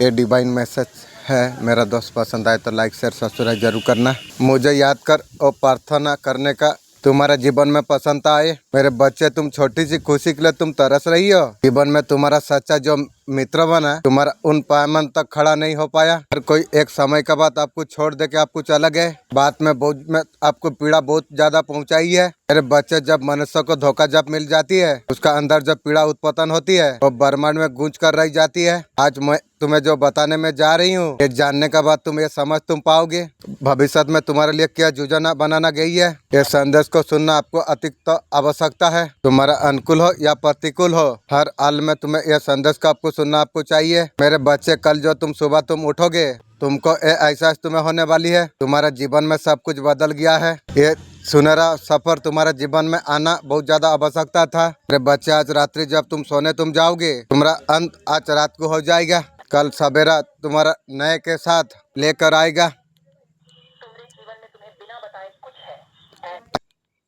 ये divine message है। मेरा दोस्त पसंद आए तो लाइक शेयर सब्सक्राइब जरूर करना। मुझे याद कर और प्रार्थना करने का तुम्हारा जीवन में पसंद आए। मेरे बच्चे, तुम छोटी सी खुशी के लिए तुम तरस रही हो। जीवन में तुम्हारा सच्चा जो मित्र बना, तुम्हारा उन पायमन तक खड़ा नहीं हो पाया। हर कोई एक समय के बाद आपको छोड़ दे के आपको चला गए। बात में आपको पीड़ा बहुत ज्यादा पहुंचाई है। मेरे बच्चे, जब मनुष्य को धोखा जब मिल जाती है, उसका अंदर जब पीड़ा उत्पन्न होती है वो ब्रह्मांड में गूंज कर रह जाती है। आज मैं तुम्हें जो बताने में जा रही हूँ, ये जानने के बाद तुम ये समझ तुम पाओगे भविष्य में तुम्हारे लिए क्या योजना बनाना गई है। ये संदेश को सुनना आपको अतिरिक्त आवश्यकता है। तुम्हारा अनुकूल हो या प्रतिकूल हो, हर हाल में तुम्हें यह संदेश का आपको सुनना आपको चाहिए। मेरे बच्चे, कल जो तुम सुबह तुम उठोगे, तुमको एहसास तुम्हें होने वाली है। तुम्हारा जीवन में सब कुछ बदल गया है। ये सुनहरा सफर तुम्हारे जीवन में आना बहुत ज्यादा आवश्यकता था। मेरे बच्चे, आज रात्रि जब तुम सोने तुम जाओगे, तुम्हारा अंत आज रात को हो जाएगा। कल सवेरा तुम्हारा नए के साथ लेकर आएगा। तुम्हारे जीवन में तुम्हें बिना बताए कुछ है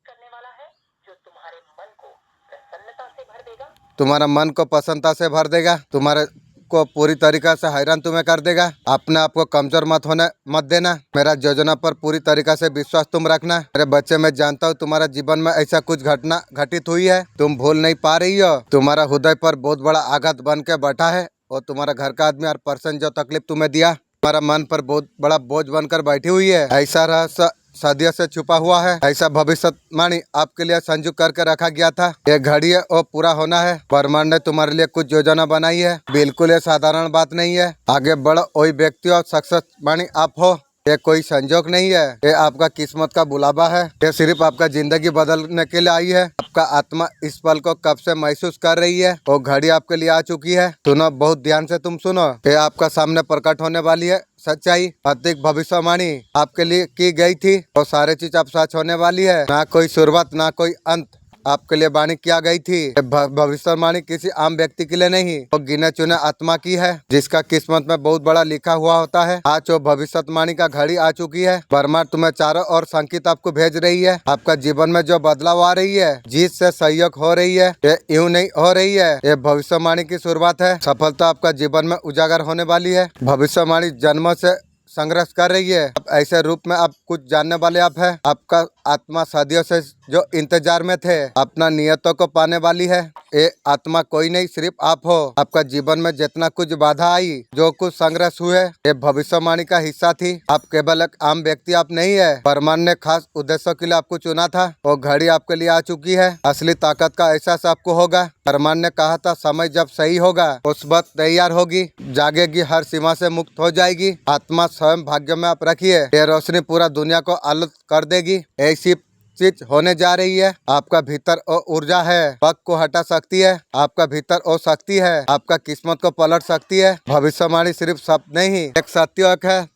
करने वाला है जो तुम्हारे मन को प्रसन्नता से भर देगा, तुम्हारा मन को प्रसन्नता से भर देगा, तुम्हारे को पूरी तरीका से हैरान तुम्हें कर देगा। अपने आप को कमजोर मत देना। मेरा योजना पर पूरी तरीका से विश्वास तुम रखना। मेरे बच्चे, मैं जानता हूँ तुम्हारा जीवन में ऐसा कुछ घटना घटित हुई है, तुम भूल नहीं पा रही हो। तुम्हारा हृदय पर बहुत बड़ा आघात बन के बैठा है और तुम्हारा घर का आदमी और पर्सन जो तकलीफ तुम्हें दिया, तुम्हारा मन पर बहुत बड़ा बोझ बनकर बैठी हुई है। ऐसा रहस्य सदियों से छुपा हुआ है। ऐसा भविष्यवाणी आपके लिए संजू करके रखा गया था। ये घड़ी है और पूरा होना है। ब्रह्मांड ने तुम्हारे लिए कुछ योजना बनाई है। बिल्कुल ये साधारण बात नहीं है। आगे बढ़ो, वही व्यक्ति और सक्सेस वाणी आप हो। ये कोई संजोग नहीं है, ये आपका किस्मत का बुलावा है। ये सिर्फ आपका जिंदगी बदलने के लिए आई है। आपका आत्मा इस पल को कब से महसूस कर रही है। वो घड़ी आपके लिए आ चुकी है। सुनो, बहुत ध्यान से तुम सुनो। ये आपका सामने प्रकट होने वाली है सच्चाई। अधिक भविष्यवाणी आपके लिए की गई थी और सारे चीज अब सच होने वाली है। ना कोई शुरुआत ना कोई अंत आपके लिए वाणी किया गई थी। भविष्यवाणी किसी आम व्यक्ति के लिए नहीं, वो गिने चुने आत्मा की है, जिसका किस्मत में बहुत बड़ा लिखा हुआ होता है। आज वो भविष्यवाणी का घड़ी आ चुकी है। ब्रह्मांड तुम्हें चारों ओर संकेत आपको भेज रही है। आपका जीवन में जो बदलाव आ रही है, जीत से सहयोग हो रही है, ये यूं नहीं हो रही है। ये भविष्यवाणी की शुरुआत है। सफलता आपका जीवन में उजागर होने वाली है। भविष्यवाणी जन्मों से संघर्ष कर रही है। अब ऐसे रूप में आप कुछ जानने वाले आप है। आपका आत्मा सदियों से जो इंतजार में थे, अपना नियतों को पाने वाली है। ये आत्मा कोई नहीं, सिर्फ आप हो। आपका जीवन में जितना कुछ बाधा आई, जो कुछ संघर्ष हुए, ये भविष्यवाणी का हिस्सा थी। आप केवल एक आम व्यक्ति आप नहीं है। ब्रह्मांड ने खास उद्देश्यों के लिए आपको चुना था। वो घड़ी आपके लिए आ चुकी है। असली ताकत का एहसास आपको होगा। ब्रह्मांड ने कहा था, समय जब सही होगा उस वक्त तैयार होगी, जागेगी, हर सीमा से मुक्त हो जाएगी। आत्मा स्वयं भाग्य में आप रखिए। ये रोशनी पूरा दुनिया को आलोक कर देगी। ऐसी चीज होने जा रही है। आपका भीतर और ऊर्जा है, वक्त को हटा सकती है। आपका भीतर और शक्ति है, आपका किस्मत को पलट सकती है। भविष्यवाणी सिर्फ शब्द नहीं, एक सत्य है।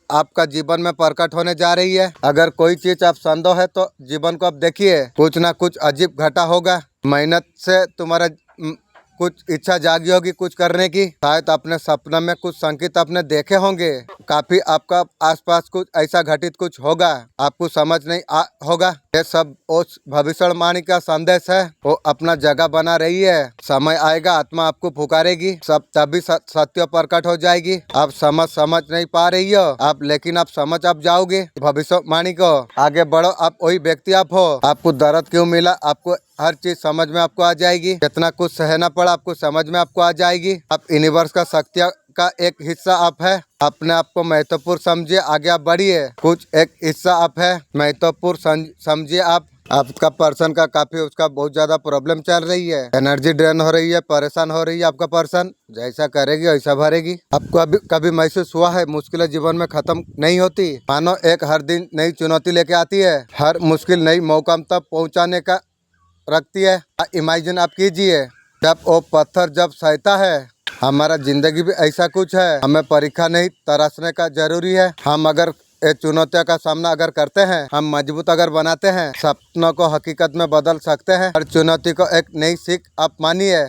आपका जीवन में प्रकट होने जा रही है। अगर कोई चीज आप संदेह है तो जीवन को आप देखिए, कुछ ना कुछ अजीब घटा होगा। मेहनत से तुम्हारा कुछ इच्छा जागी होगी कुछ करने की। शायद अपने सपने में कुछ संकेत आपने देखे होंगे। काफी आपका आसपास कुछ ऐसा घटित कुछ होगा, आपको समझ नहीं होगा। ये सब उस भविष्यवाणी का संदेश है। वो अपना जगह बना रही है। समय आएगा, आत्मा आपको पुकारेगी, सब तभी सत्य प्रकट हो जाएगी। आप समझ नहीं पा रही हो आप, लेकिन आप समझ आप जाओगे भविष्यवाणी को। आगे बढ़ो, आप वही व्यक्ति आप हो। आपको दर्द क्यों मिला, आपको हर चीज समझ में आपको आ जाएगी। कितना कुछ सहना पड़ा, आपको समझ में आपको आ जाएगी। आप यूनिवर्स का शक्तियाँ का एक हिस्सा आप है। अपने आप को महत्वपूर्ण समझिए, आगे आप बढ़िए। कुछ एक हिस्सा आप है, महत्वपूर्ण समझिए आप। आपका पर्सन का काफी उसका बहुत ज्यादा प्रॉब्लम चल रही है। एनर्जी ड्रेन हो रही है, परेशान हो रही है। आपका पर्सन जैसा करेगी वैसा भरेगी। आपको अभी कभी महसूस हुआ है मुश्किलें जीवन में खत्म नहीं होती? मानो एक हर दिन नई चुनौती लेके आती है। हर मुश्किल नई मौका तक पहुँचाने का रखती है। इमेजिन आप कीजिए, जब वो पत्थर जब सहता है, हमारा जिंदगी भी ऐसा कुछ है। हमें परीक्षा नहीं तराशने का जरूरी है। हम अगर ये चुनौतियों का सामना अगर करते हैं, हम मजबूत अगर बनाते हैं, सपनों को हकीकत में बदल सकते हैं। हर चुनौती को एक नई सीख आप मानिए।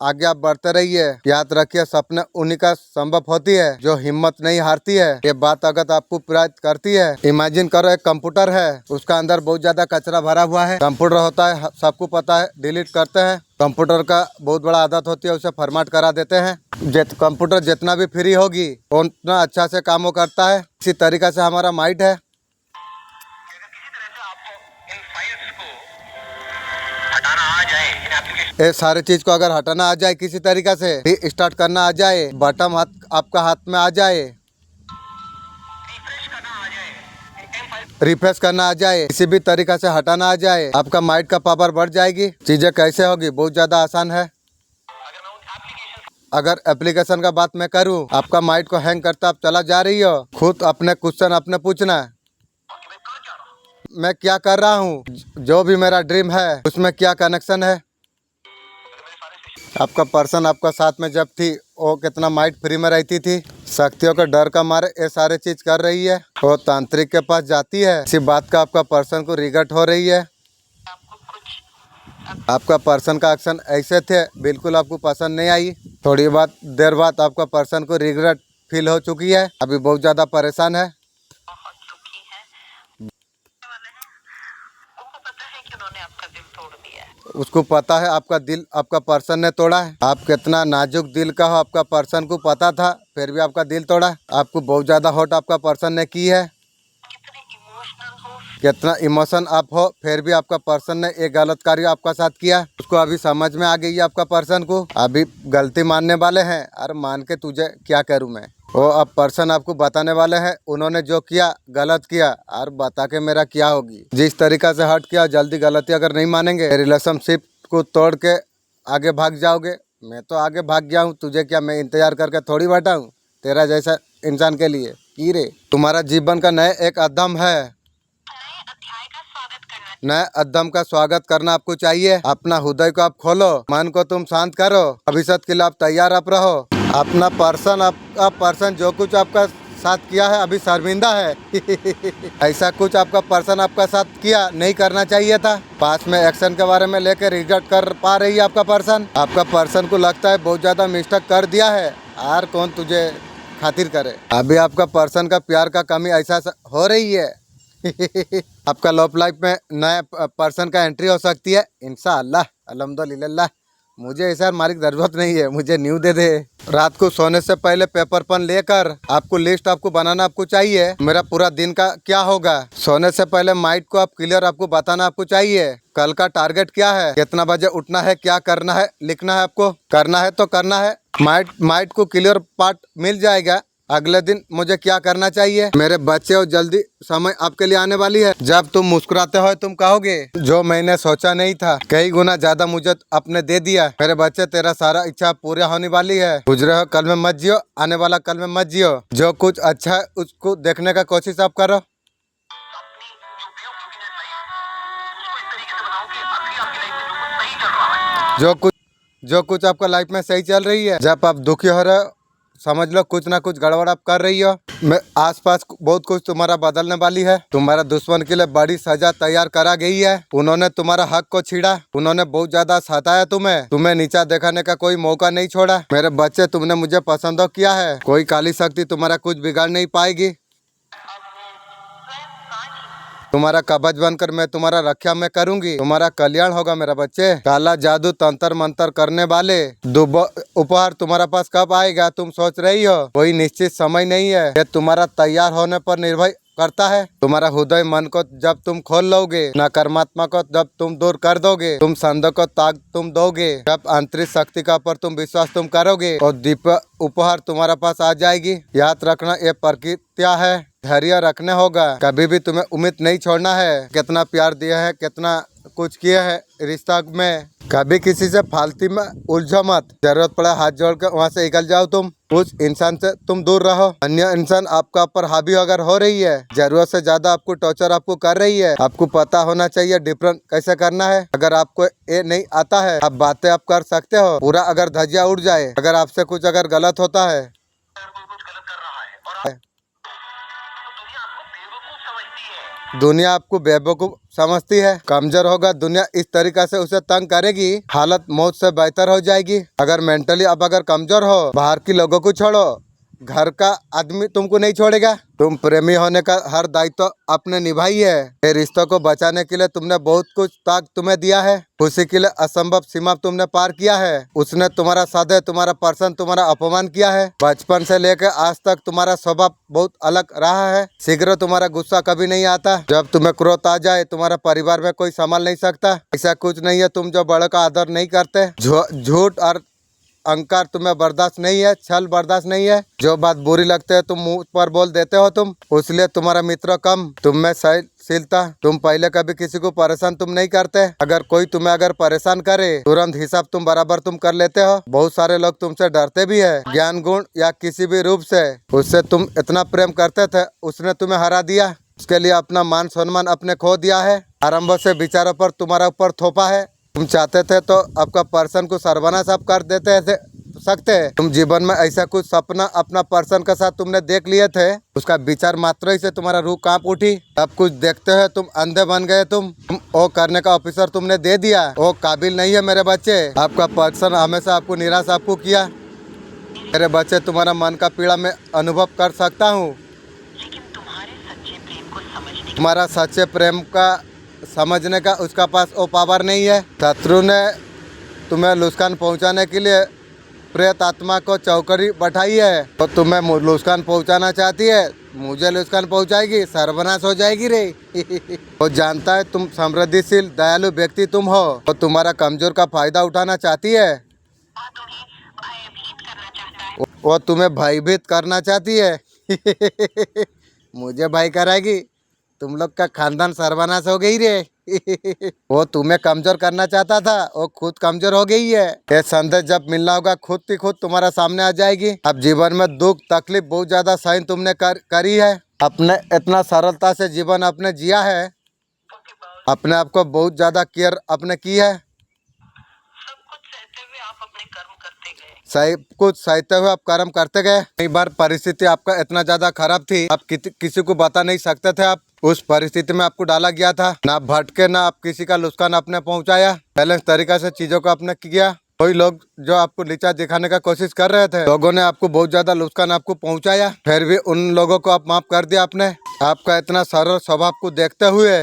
आगे आप बढ़ते रहिए। याद रखिए, सपने उन्हीं का संभव होती है जो हिम्मत नहीं हारती है। ये बात अगर आपको प्रेरित करती है, इमेजिन करो एक कंप्यूटर है, उसका अंदर बहुत ज्यादा कचरा भरा हुआ है। कंप्यूटर होता है, सबको पता है, डिलीट करते हैं। कंप्यूटर का बहुत बड़ा आदत होती है, उसे फॉर्मेट करा देते हैं। कंप्यूटर जितना भी फ्री होगी उतना अच्छा से काम वो करता है। इसी तरीके से हमारा माइंड है। ये सारे चीज को अगर हटाना आ जाए, किसी तरीके से स्टार्ट करना आ जाए, बटन हाथ आपका हाथ में आ जाए, रिफ्रेश करना आ जाए, किसी भी तरीके से हटाना आ जाए, आपका माइंड का पावर बढ़ जाएगी। चीजें कैसे होगी, बहुत ज्यादा आसान है। अगर एप्लीकेशन का बात मैं करूं, आपका माइंड को हैंग करता आप चला जा रही हो, खुद अपने क्वेश्चन अपने पूछना, मैं क्या कर रहा हूँ, जो भी मेरा ड्रीम है उसमें क्या कनेक्शन है। आपका पर्सन आपका साथ में जब थी, वो कितना माइंड फ्री में रहती थी। शक्तियों के डर का मारे ये सारे चीज कर रही है। वो तांत्रिक के पास जाती है, इसी बात का आपका पर्सन को रिग्रेट हो रही है। आपका पर्सन का एक्शन ऐसे थे, बिल्कुल आपको पसंद नहीं आई। थोड़ी देर बाद आपका पर्सन को रिग्रेट फील हो चुकी है, अभी बहुत ज्यादा परेशान है। उसको पता है आपका दिल आपका पर्सन ने तोड़ा है। आप कितना नाजुक दिल का हो, आपका पर्सन को पता था, फिर भी आपका दिल तोड़ा। आपको बहुत ज्यादा हॉट आपका पर्सन ने की है। कितना इमोशन आप हो, फिर भी आपका पर्सन ने एक गलत कार्य आपका साथ किया। उसको अभी समझ में आ गई है आपका पर्सन को, अभी गलती मानने वाले हैं। अरे मान के तुझे क्या करूं मैं, वो अब पर्सन आपको बताने वाले हैं उन्होंने जो किया गलत किया, और बता के मेरा क्या होगी। जिस तरीका से हट किया, जल्दी गलती अगर नहीं मानेंगे, रिलेशनशिप को तोड़ के आगे भाग जाओगे। मैं तो आगे भाग गया हूँ, तुझे क्या मैं इंतजार करके थोड़ी बैठा हूँ तेरा जैसा इंसान के लिए। की रे, तुम्हारा जीवन का नया एक अध्यम है, नए अध्यम का स्वागत करना आपको चाहिए। अपना हृदय को आप खोलो, मन को तुम शांत करो, भविष्य के लिए आप तैयार आप रहो। अपना पर्सन आपका पर्सन जो कुछ आपका साथ किया है अभी शर्मिंदा है। ऐसा कुछ आपका पर्सन आपका साथ किया नहीं करना चाहिए था। पास में एक्शन के बारे में लेकर रिग्रेट कर पा रही है आपका पर्सन। आपका पर्सन को लगता है बहुत ज्यादा मिस्टेक कर दिया है, यार कौन तुझे खातिर करे। अभी आपका पर्सन का प्यार का कमी ऐसा हो रही है। आपका लव लाइफ में नया पर्सन का एंट्री हो सकती है इंशाअल्लाह। अल्हम्दुलिल्लाह। मुझे ऐसा मालिक जरूरत नहीं है, मुझे न्यू दे दे। रात को सोने से पहले पेपर पेन लेकर आपको लिस्ट आपको बनाना आपको चाहिए, मेरा पूरा दिन का क्या होगा। सोने से पहले माइंड को आप क्लियर आपको बताना आपको चाहिए, कल का टारगेट क्या है, कितना बजे उठना है, क्या करना है, लिखना है आपको, करना है तो करना है। माइंड को क्लियर पार्ट मिल जाएगा, अगले दिन मुझे क्या करना चाहिए। मेरे बच्चे और जल्दी समय आपके लिए आने वाली है, जब तुम मुस्कुराते हो तुम कहोगे जो मैंने सोचा नहीं था कई गुना ज्यादा मुझे आपने दे दिया। मेरे बच्चे तेरा सारा इच्छा पूरा होने वाली है। गुजरे हो कल में मत जियो, आने वाला कल में मत जियो। जो कुछ अच्छा है उसको देखने का कोशिश आप करो। जो कुछ आपका लाइफ में सही चल रही है, जब आप दुखी हो रहे हो समझ लो कुछ ना कुछ गड़बड़ आप कर रही हो। मैं आसपास बहुत कुछ तुम्हारा बदलने वाली है। तुम्हारा दुश्मन के लिए बड़ी सजा तैयार करा गई है। उन्होंने तुम्हारा हक को छीड़ा, उन्होंने बहुत ज्यादा सताया तुम्हें नीचा दिखाने का कोई मौका नहीं छोड़ा। मेरे बच्चे तुमने मुझे पसंद किया है, कोई काली शक्ति तुम्हारा कुछ बिगाड़ नहीं पाएगी। तुम्हारा कवच बनकर मैं तुम्हारा रक्षा में करूंगी, तुम्हारा कल्याण होगा मेरा बच्चे। काला जादू तंत्र मंत्र करने वाले उपहार तुम्हारा पास कब आएगा तुम सोच रही हो, कोई निश्चित समय नहीं है, ये तुम्हारा तैयार होने पर निर्भर करता है। तुम्हारा हृदय मन को जब तुम खोल लोगे, नकारात्मक को जब तुम दूर कर दोगे, तुम संदेह को ताक तुम दोगे, जब आंतरिक शक्ति का पर तुम विश्वास तुम करोगे, और दिव्य उपहार तुम्हारा पास आ जाएगी। याद रखना ये प्रक्रिया है, धैर्य रखने होगा, कभी भी तुम्हें उम्मीद नहीं छोड़ना है। कितना प्यार दिया है, कितना कुछ किया है रिश्ता में, कभी किसी से फालतू में उलझो मत। जरूरत पड़ा हाथ जोड़ कर वहाँ से निकल जाओ। तुम उस इंसान से तुम दूर रहो। अन्य इंसान आपका ऊपर हावी अगर हो रही है, जरूरत से ज्यादा आपको टॉर्चर आपको कर रही है, आपको पता होना चाहिए डिफरेंट कैसे करना है। अगर आपको ये नहीं आता है, आप बातें आप कर सकते हो, पूरा अगर धज्जियां उड़ जाए, अगर आपसे कुछ अगर गलत होता है, दुनिया आपको बेवकूफ समझती है। कमजोर होगा, दुनिया इस तरीका से उसे तंग करेगी, हालत मौत से बेहतर हो जाएगी। अगर मेंटली अब अगर कमजोर हो, बाहर की लोगों को छोड़ो, घर का आदमी तुमको नहीं छोड़ेगा। तुम प्रेमी होने का हर दायित्व अपने निभाई है। ये रिश्तों को बचाने के लिए तुमने बहुत कुछ त्याग तुम्हें दिया है। खुशी के लिए असंभव सीमा तुमने पार किया है। उसने तुम्हारा साधे, तुम्हारा पर्सन, तुम्हारा अपमान किया है। बचपन से लेकर आज तक तुम्हारा स्वभाव बहुत अलग रहा है। शीघ्र तुम्हारा गुस्सा कभी नहीं आता। जब तुम्हें क्रोध आ जाए, तुम्हारा परिवार में कोई संभाल नहीं सकता। ऐसा कुछ नहीं है तुम जो बड़ों का आदर नहीं करते। झूठ और अहंकार तुम्हें बर्दाश्त नहीं है, छल बर्दाश्त नहीं है। जो बात बुरी लगती है तुम मुंह पर बोल देते हो तुम, इसलिए तुम्हारा मित्र कम, तुम में सहनशीलता। तुम पहले कभी किसी को परेशान तुम नहीं करते। अगर कोई तुम्हें अगर परेशान करे, तुरंत हिसाब तुम बराबर तुम कर लेते हो। बहुत सारे लोग तुमसे डरते भी है, ज्ञान गुण या किसी भी रूप से। उससे तुम इतना प्रेम करते थे, उसने तुम्हें हरा दिया। उसके लिए अपना मान सम्मान अपने खो दिया है। आरंभ से विचारों पर तुम्हारा ऊपर थोपा है। तुम चाहते थे तो आपका पर्सन को सर्वनाश आप कर देते थे सकते हैं। तुम जीवन में ऐसा कुछ सपना अपना पर्सन के साथ तुमने देख लिए थे, उसका विचार मात्र ही से तुम्हारा रूह कांप उठी। सब कुछ देखते हैं तुम अंधे बन गए। तुम वो करने का ऑफिसर तुमने दे दिया। वो काबिल नहीं है मेरे बच्चे। आपका पर्सन हमेशा आपको निराश आपको किया। मेरे बच्चे, तुम्हारा मन का पीड़ा मैं अनुभव कर सकता हूँ। लेकिन तुम्हारे सच्चे प्रेम को समझने तुम्हारा सच्चे प्रेम का समझने का उसका पास वो पावर नहीं है। शत्रु ने तुम्हें नुकसान पहुंचाने के लिए प्रेत आत्मा को चौकड़ी बैठाई है, तो तुम्हें नुकसान पहुंचाना चाहती है। मुझे नुकसान पहुंचाएगी, सर्वनाश हो जाएगी रे। वो जानता है तुम समृद्धिशील दयालु व्यक्ति तुम हो, तो तुम्हारा कमजोर का फायदा उठाना चाहती है। और तुम्हें भयभीत करना चाहता है। वो तुम्हें भयभीत करना चाहती है। मुझे भय कराएगी, तुम लोग का खानदान सर्वनाश हो गई रे। वो तुम्हें कमजोर करना चाहता था, वो खुद कमजोर हो गई है। ये संदेश जब मिलना होगा खुद ही खुद तुम्हारा सामने आ जाएगी। अब जीवन में दुख तकलीफ बहुत ज्यादा सहन तुमने करी है। अपने इतना सरलता से जीवन अपने जिया है। अपने आप को बहुत ज्यादा केयर अपने की है। सब कुछ सहते हुए आप अपने कर्म करते गए। सही कुछ सहते हुए आप कर्म करते गए। कई बार परिस्थिति आपका इतना ज्यादा खराब थी, आप किसी को बता नहीं सकते थे। आप उस परिस्थिति में आपको डाला गया था। ना भटके, ना आप किसी का नुकसान आपने पहुंचाया। बैलेंस तरीका से चीजों को आपने किया। कोई लोग जो आपको नीचा दिखाने का कोशिश कर रहे थे, लोगों ने आपको बहुत ज्यादा नुकसान आपको पहुंचाया, फिर भी उन लोगों को आप माफ कर दिया आपने। आपका इतना सरल स्वभाव को देखते हुए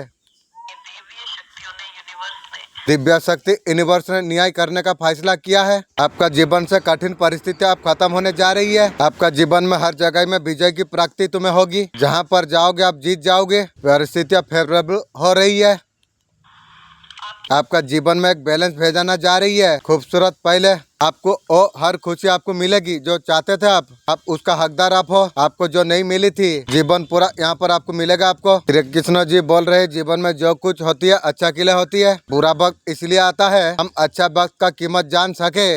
दिव्य शक्ति यूनिवर्स ने न्याय करने का फैसला किया है। आपका जीवन से कठिन परिस्थितियां अब खत्म होने जा रही है। आपका जीवन में हर जगह में विजय की प्राप्ति तुम्हें होगी। जहां पर जाओगे आप जीत जाओगे। परिस्थितियां फेवरेबल हो रही है। आपका जीवन में एक बैलेंस भेजना जा रही है खूबसूरत। पहले आपको वो हर खुशी आपको मिलेगी जो चाहते थे आप उसका हकदार आप हो। आपको जो नहीं मिली थी, जीवन पूरा यहाँ पर आपको मिलेगा। आपको श्री कृष्ण जी बोल रहे हैं, जीवन में जो कुछ होती है अच्छा के लिए होती है। बुरा वक्त इसलिए आता है हम अच्छा वक्त का कीमत जान सके,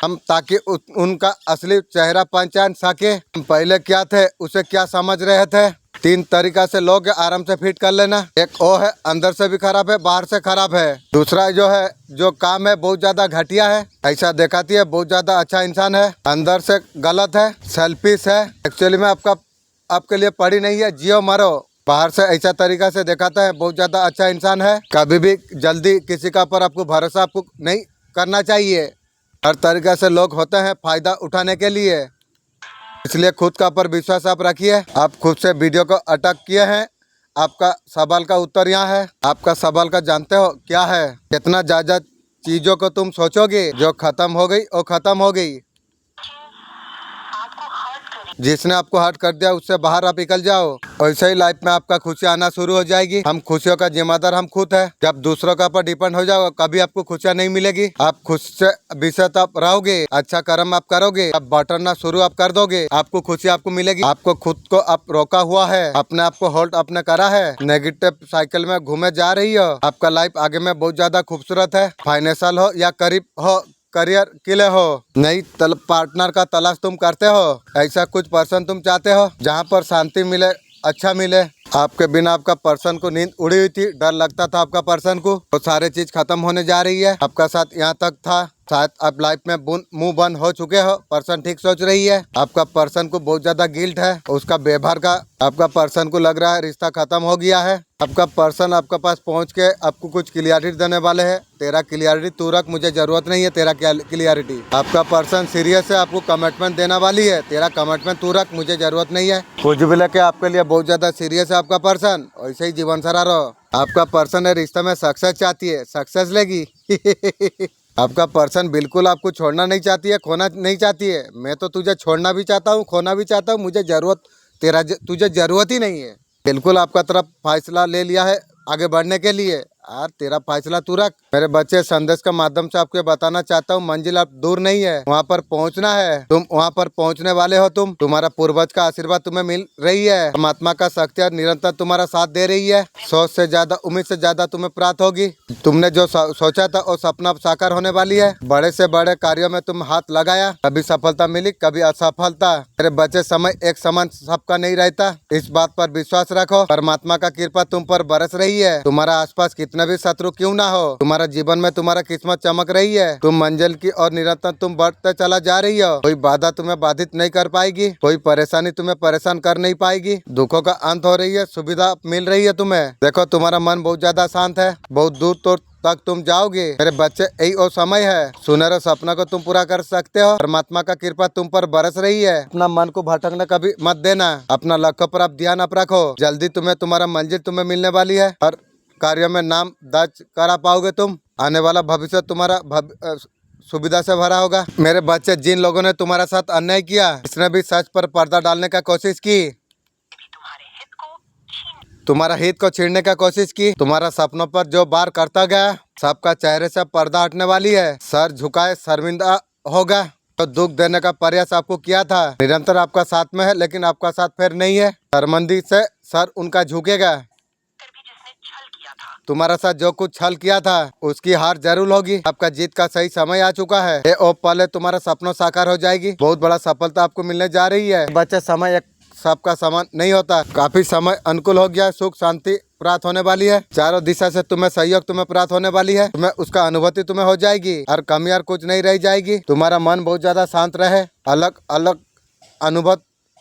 हम ताकि उनका असली चेहरा पहचान सके। हम पहले क्या थे, उसे क्या समझ रहे थे। 3 तरीका से लोग आराम से फिट कर लेना। एक वो है अंदर से भी खराब है, बाहर से खराब है। दूसरा जो है जो काम है बहुत ज्यादा घटिया है, ऐसा दिखाती है बहुत ज्यादा अच्छा इंसान है, अंदर से गलत है, सेल्फिश है। एक्चुअली में आपके लिए पड़ी नहीं है, जियो मरो। बाहर से ऐसा तरीका से दिखाता है बहुत ज्यादा अच्छा इंसान है। कभी भी जल्दी किसी का पर आपको भरोसा आपको नहीं करना चाहिए। हर तरीके से लोग होते हैं फायदा उठाने के लिए, इसलिए खुद का पर विश्वास आप रखिए। आप खुद से वीडियो को अटक किए हैं। आपका सवाल का उत्तर यहाँ है। आपका सवाल का जानते हो क्या है? कितना ज्यादा चीजों को तुम सोचोगे, जो खत्म हो गई वो खत्म हो गई। आपको हर्ट करें। जिसने आपको हर्ट कर दिया उससे बाहर आप निकल जाओ। वैसे ही लाइफ में आपका खुशी आना शुरू हो जाएगी। हम खुशियों का जिम्मेदार हम खुद है। जब दूसरों का पर डिपेंड हो जाओ, कभी आपको खुशियाँ नहीं मिलेगी। आप खुद से विषय आप रहोगे, अच्छा कर्म आप करोगे, आप बांटना शुरू आप कर दोगे, आपको खुशी आपको मिलेगी। आपको खुद को आप रोका हुआ है, अपने आप को होल्ड आपने करा है, नेगेटिव साइकिल में घूमे जा रही हो। आपका लाइफ आगे में बहुत ज्यादा खूबसूरत है। फाइनेंशियल हो या करीब हो, करियर के लिए हो, नई पार्टनर का तलाश तुम करते हो, ऐसा कुछ पर्सन तुम चाहते हो जहाँ पर शांति मिले, अच्छा मिले। आपके बिना आपका पर्सन को नींद उड़ी हुई थी, डर लगता था आपका पर्सन को, तो सारे चीज खत्म होने जा रही है। आपका साथ यहाँ तक था, शायद आप लाइफ में मुंह बंद हो चुके हो। पर्सन ठीक सोच रही है। आपका पर्सन को बहुत ज्यादा गिल्ट है उसका व्यवहार का। आपका पर्सन को लग रहा है रिश्ता खत्म हो गया है। आपका पर्सन आपके पास पहुंच के आपको कुछ क्लियरिटी देने वाले है। तेरा क्लियरिटी तू रख, मुझे जरूरत नहीं है तेरा क्लियरिटी। आपका पर्सन सीरियस है, आपको कमिटमेंट देने वाली है। तेरा कमिटमेंट तू रख, मुझे जरूरत नहीं है। कुछ भी लेके आपके लिए बहुत ज्यादा सीरियस है आपका पर्सन। वैसे ही जीवन सारा रहो। आपका पर्सन है रिश्ते में सक्सेस चाहती है, सक्सेस लेगी। आपका पर्सन बिल्कुल आपको छोड़ना नहीं चाहती है, खोना नहीं चाहती है। मैं तो तुझे छोड़ना भी चाहता हूँ, खोना भी चाहता हूँ। मुझे तुझे जरूरत ही नहीं है। बिल्कुल आपका तरफ फैसला ले लिया है आगे बढ़ने के लिए। यार तेरा फैसला तू रख। मेरे बच्चे संदेश के माध्यम से आपको बताना चाहता हूँ, मंजिल अब दूर नहीं है, वहाँ पर पहुँचना है। तुम वहाँ पर पहुँचने वाले हो। तुम्हारा पूर्वज का आशीर्वाद तुम्हें मिल रही है। परमात्मा का शक्ति निरंतर तुम्हारा साथ दे रही है। सोच से ज्यादा, उम्मीद से ज्यादा तुम्हें प्राप्त होगी। तुमने जो सोचा था वो सपना साकार होने वाली है। बड़े से बड़े कार्यों में तुम हाथ लगाया, कभी सफलता मिली कभी असफलता। मेरे बच्चे समय एक समान सबका नहीं रहता, इस बात पर विश्वास रखो। परमात्मा का कृपा तुम पर बरस रही है। तुम्हारा आसपास कितने भी शत्रु क्यों ना हो, तुम्हारा जीवन में तुम्हारा किस्मत चमक रही है। तुम मंजिल की और निरंतर तुम बढ़ते चला जा रही हो। कोई बाधा तुम्हें बाधित नहीं कर पाएगी, कोई परेशानी तुम्हें परेशान कर नहीं पाएगी। दुखों का अंत हो रही है, सुविधा मिल रही है तुम्हें। देखो तुम्हारा मन बहुत ज्यादा शांत है, बहुत दूर तक तुम जाओगे। मेरे बच्चे यही वो समय है, सुनहरे सपना को तुम पूरा कर सकते हो। परमात्मा का कृपा तुम पर बरस रही है। अपना मन को भटकने कभी मत देना, अपना लक्ष्य पर आप ध्यान आप रखो। जल्दी तुम्हारा मंजिल तुम्हें मिलने वाली है। हर कार्य में नाम दर्ज करा पाओगे तुम। आने वाला भविष्य तुम्हारा सुविधा से भरा होगा। मेरे बच्चे, जिन लोगों ने तुम्हारे साथ अन्याय किया, इसने भी सच पर पर्दा डालने का कोशिश की, तुम्हारा हित को छीनने का कोशिश की, तुम्हारा सपनों पर जो बार करता गया, सबका चेहरे से पर्दा हटने वाली है। सर झुकाए शर्मिंदा होगा। तो दुख देने का प्रयास आपको किया था, निरंतर आपका साथ में है, लेकिन आपका साथ फिर नहीं है। शर्मिंदगी से सर उनका झुकेगा। तुम्हारा साथ जो कुछ छल किया था उसकी हार जरूर होगी। आपका जीत का सही समय आ चुका है। ये ओ पहले तुम्हारा सपनों साकार हो जाएगी। बहुत बड़ा सफलता आपको मिलने जा रही है। बच्चे, समय एक सबका समान नहीं होता। काफी समय अनुकूल हो गया, सुख शांति प्राप्त होने वाली है। चारों दिशा से तुम्हें सहयोग तुम्हें प्राप्त होने वाली है। तुम्हें उसका अनुभूति तुम्हें हो जाएगी और कमी और कुछ नहीं रह जाएगी। तुम्हारा मन बहुत ज्यादा शांत रहे, अलग अलग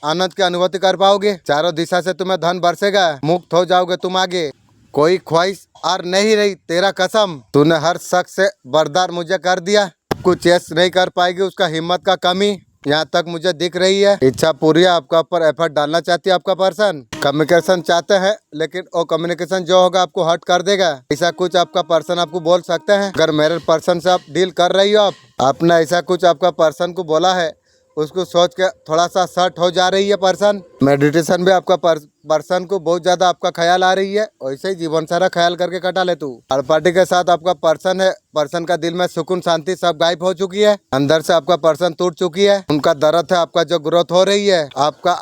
आनंद की अनुभूति कर पाओगे। चारों दिशा से तुम्हें धन बरसेगा, मुक्त हो जाओगे तुम आगे। कोई ख्वाहिश और नहीं रही, तेरा कसम। तूने हर शख्स से बरदार मुझे कर दिया। कुछ चेस नहीं कर पाएगी, उसका हिम्मत का कमी यहाँ तक मुझे दिख रही है। इच्छा पूरी है, आपका ऊपर एफर्ट डालना चाहती है आपका पर्सन। कम्युनिकेशन चाहते हैं, लेकिन वो कम्युनिकेशन जो होगा आपको हर्ट कर देगा। ऐसा कुछ आपका पर्सन आपको बोल सकते हैं। अगर मेरे पर्सन से आप डील कर रही हो, आपने ऐसा कुछ आपका पर्सन को बोला है, उसको सोच के थोड़ा सा सर्ट हो जा रही है पर्सन। मेडिटेशन भी आपका पर्सन को बहुत ज्यादा आपका ख्याल आ रही है। वैसे ही जीवन सारा ख्याल करके कटा ले तू। थर्ड पार्टी के साथ आपका पर्सन है, पर्सन का दिल में सुकून शांति सब गायब हो चुकी है। अंदर से आपका पर्सन टूट चुकी है। उनका दर्द है, आपका जो ग्रोथ हो रही है, आपका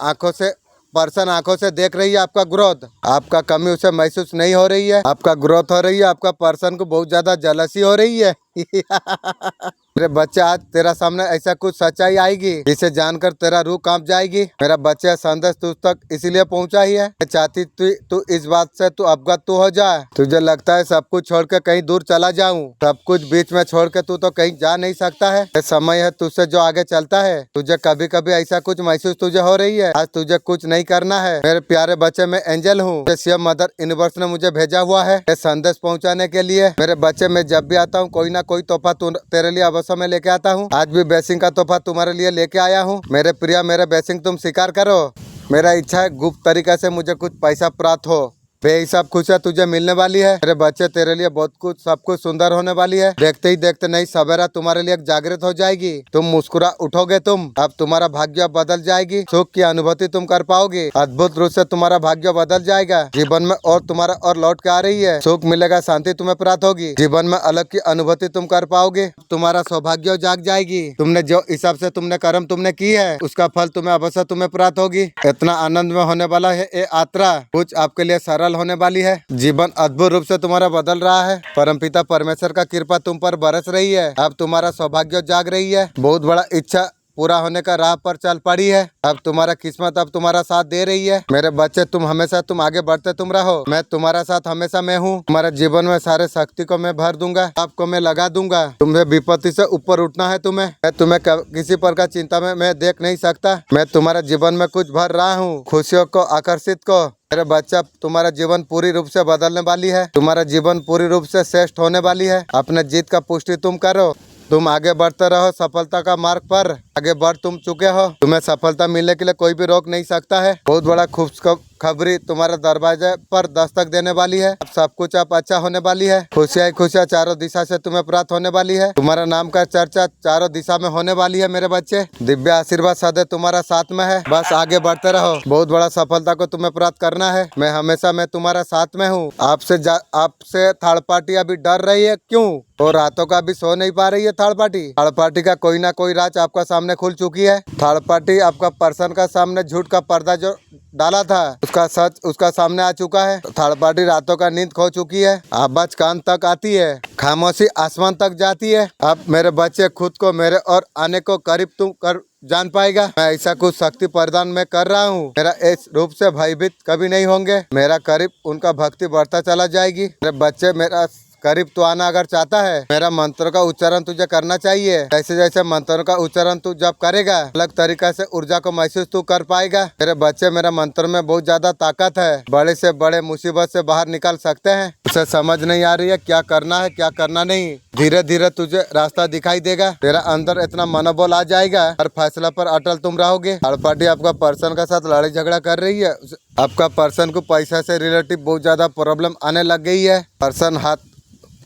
पर्सन आंखों से देख रही है आपका ग्रोथ। आपका कमी उसे महसूस नहीं हो रही है, आपका ग्रोथ हो रही है। आपका पर्सन को बहुत ज्यादा जलसी हो रही है। मेरे बच्चे, आज तेरा सामने ऐसा कुछ सच्चाई आएगी जिसे जानकर तेरा रूह कांप जाएगी। मेरा बच्चा, संदेश तुझ तक इसीलिए पहुंचा ही है। मैं चाहती तू इस बात से तू अवगत हो जाए। तुझे लगता है सब कुछ छोड़ के कहीं दूर चला जाऊं, सब कुछ बीच में छोड़ के तू तो कहीं जा नहीं सकता है। ये समय है तुझसे जो आगे चलता है। तुझे कभी कभी ऐसा कुछ महसूस तुझे हो रही है। आज तुझे कुछ नहीं करना है। मेरे प्यारे बच्चे, मैं एंजल हूँ। शिव मदर यूनिवर्स ने मुझे भेजा हुआ है ये संदेश पहुँचाने के लिए। मेरे बच्चे, मैं जब भी आता हूँ कोई ना कोई तोहफा तेरे लिए अवश्य मैं लेके आता हूँ। आज भी ब्लेसिंग का तोहफा तुम्हारे लिए लेके आया हूँ। मेरे प्रिय, मेरे ब्लेसिंग तुम स्वीकार करो। मेरा इच्छा है गुप्त तरीके से मुझे कुछ पैसा प्राप्त हो। बेहिसाब खुशियाँ तुझे मिलने वाली है। मेरे बच्चे, तेरे लिए बहुत कुछ, सब कुछ सुंदर होने वाली है। देखते ही देखते नई सवेरा तुम्हारे लिए जागृत हो जाएगी। तुम मुस्कुरा उठोगे। अब तुम्हारा भाग्य बदल जाएगी। सुख की अनुभूति तुम कर पाओगे। अद्भुत रूप से तुम्हारा भाग्य बदल जाएगा। जीवन में और तुम्हारा और लौट के आ रही है। सुख मिलेगा, शांति तुम्हें प्राप्त होगी। जीवन में अलग की अनुभूति तुम कर पाओगे। तुम्हारा सौभाग्य जाग जाएगी। तुमने जो हिसाब से तुमने कर्म तुमने की है, उसका फल तुम्हें अवश्य तुम्हें प्राप्त होगी। इतना आनंद में होने वाला है ये यात्रा, कुछ आपके लिए सरल होने वाली है। जीवन अद्भुत रूप से तुम्हारा बदल रहा है। परमपिता परमेश्वर का कृपा तुम पर बरस रही है। अब तुम्हारा सौभाग्य जाग रही है। बहुत बड़ा इच्छा पूरा होने का राह पर चल पड़ी है। अब तुम्हारा किस्मत अब तुम्हारा साथ दे रही है। मेरे बच्चे, तुम हमेशा तुम आगे बढ़ते तुम रहो। मैं तुम्हारा साथ हमेशा मैं हूँ। तुम्हारे जीवन में सारे शक्ति को मैं भर दूंगा, आपको मैं लगा दूंगा। तुम्हें विपत्ति से ऊपर उठना है। मैं तुम्हें किसी प्रकार चिंता में मैं देख नहीं सकता। मैं तुम्हारे जीवन में कुछ भर रहा हूँ, खुशियों को, आकर्षित को। मेरे बच्चा, तुम्हारा जीवन पूरी रूप से बदलने वाली है। तुम्हारा जीवन पूरी रूप से श्रेष्ठ होने वाली है। अपने जीत का पुष्टि तुम करो। तुम आगे बढ़ते रहो सफलता का मार्ग पर। आगे बढ़ तुम चुके हो। तुम्हें सफलता मिलने के लिए कोई भी रोक नहीं सकता है। बहुत बड़ा खुशखबरी तुम्हारे दरवाजे पर दस्तक देने वाली है। अब सब कुछ अब अच्छा होने वाली है। खुशियाँ खुशियाँ चारों दिशा से तुम्हें प्राप्त होने वाली है। तुम्हारा नाम का चर्चा चारों दिशा में होने वाली है। मेरे बच्चे, दिव्य आशीर्वाद सदैव तुम्हारा साथ में है। बस आगे बढ़ते रहो। बहुत बड़ा सफलता को तुम्हें प्राप्त करना है। मैं तुम्हारा साथ में हूँ। आपसे थर्ड पार्टी अभी डर रही है, क्यों? और रातों का भी सो नहीं पा रही है थर्ड पार्टी का कोई ना कोई राज आपका सामने खुल चुकी है। थर्ड पार्टी आपका पर्सन का सामने झूठ का पर्दा जो डाला था उसका सच उसका सामने आ चुका है। थर्ड पार्टी रातों का नींद खो चुकी है। आवाज कान तक आती है, खामोशी आसमान तक जाती है। अब मेरे बच्चे, खुद को मेरे और आने को करीब तुम कर जान पाएगा। मैं ऐसा कुछ शक्ति प्रदान मैं कर रहा हूँ। मेरा इस रूप से भयभीत कभी नहीं होंगे। मेरा करीब उनका भक्ति बढ़ता चला जाएगी। मेरे बच्चे, मेरा करीब तो आना अगर चाहता है, मेरा मंत्र का उच्चारण तुझे करना चाहिए। जैसे जैसे मंत्र का उच्चारण तू जब करेगा, अलग तरीका से ऊर्जा को महसूस तू कर पाएगा। मेरे बच्चे, मेरा मंत्र में बहुत ज्यादा ताकत है। बड़े से बड़े मुसीबत से बाहर निकल सकते हैं। उसे समझ नहीं आ रही है क्या करना है क्या करना नहीं। धीरे धीरे तुझे रास्ता दिखाई देगा। तेरा अंदर इतना मनोबल आ जाएगा, हर फैसला पर अटल तुम रहोगे। थर्ड पार्टी आपका पर्सन के साथ लड़ाई झगड़ा कर रही है। आपका पर्सन को पैसा से रिलेटिव बहुत ज्यादा प्रॉब्लम आने लग गई है। पर्सन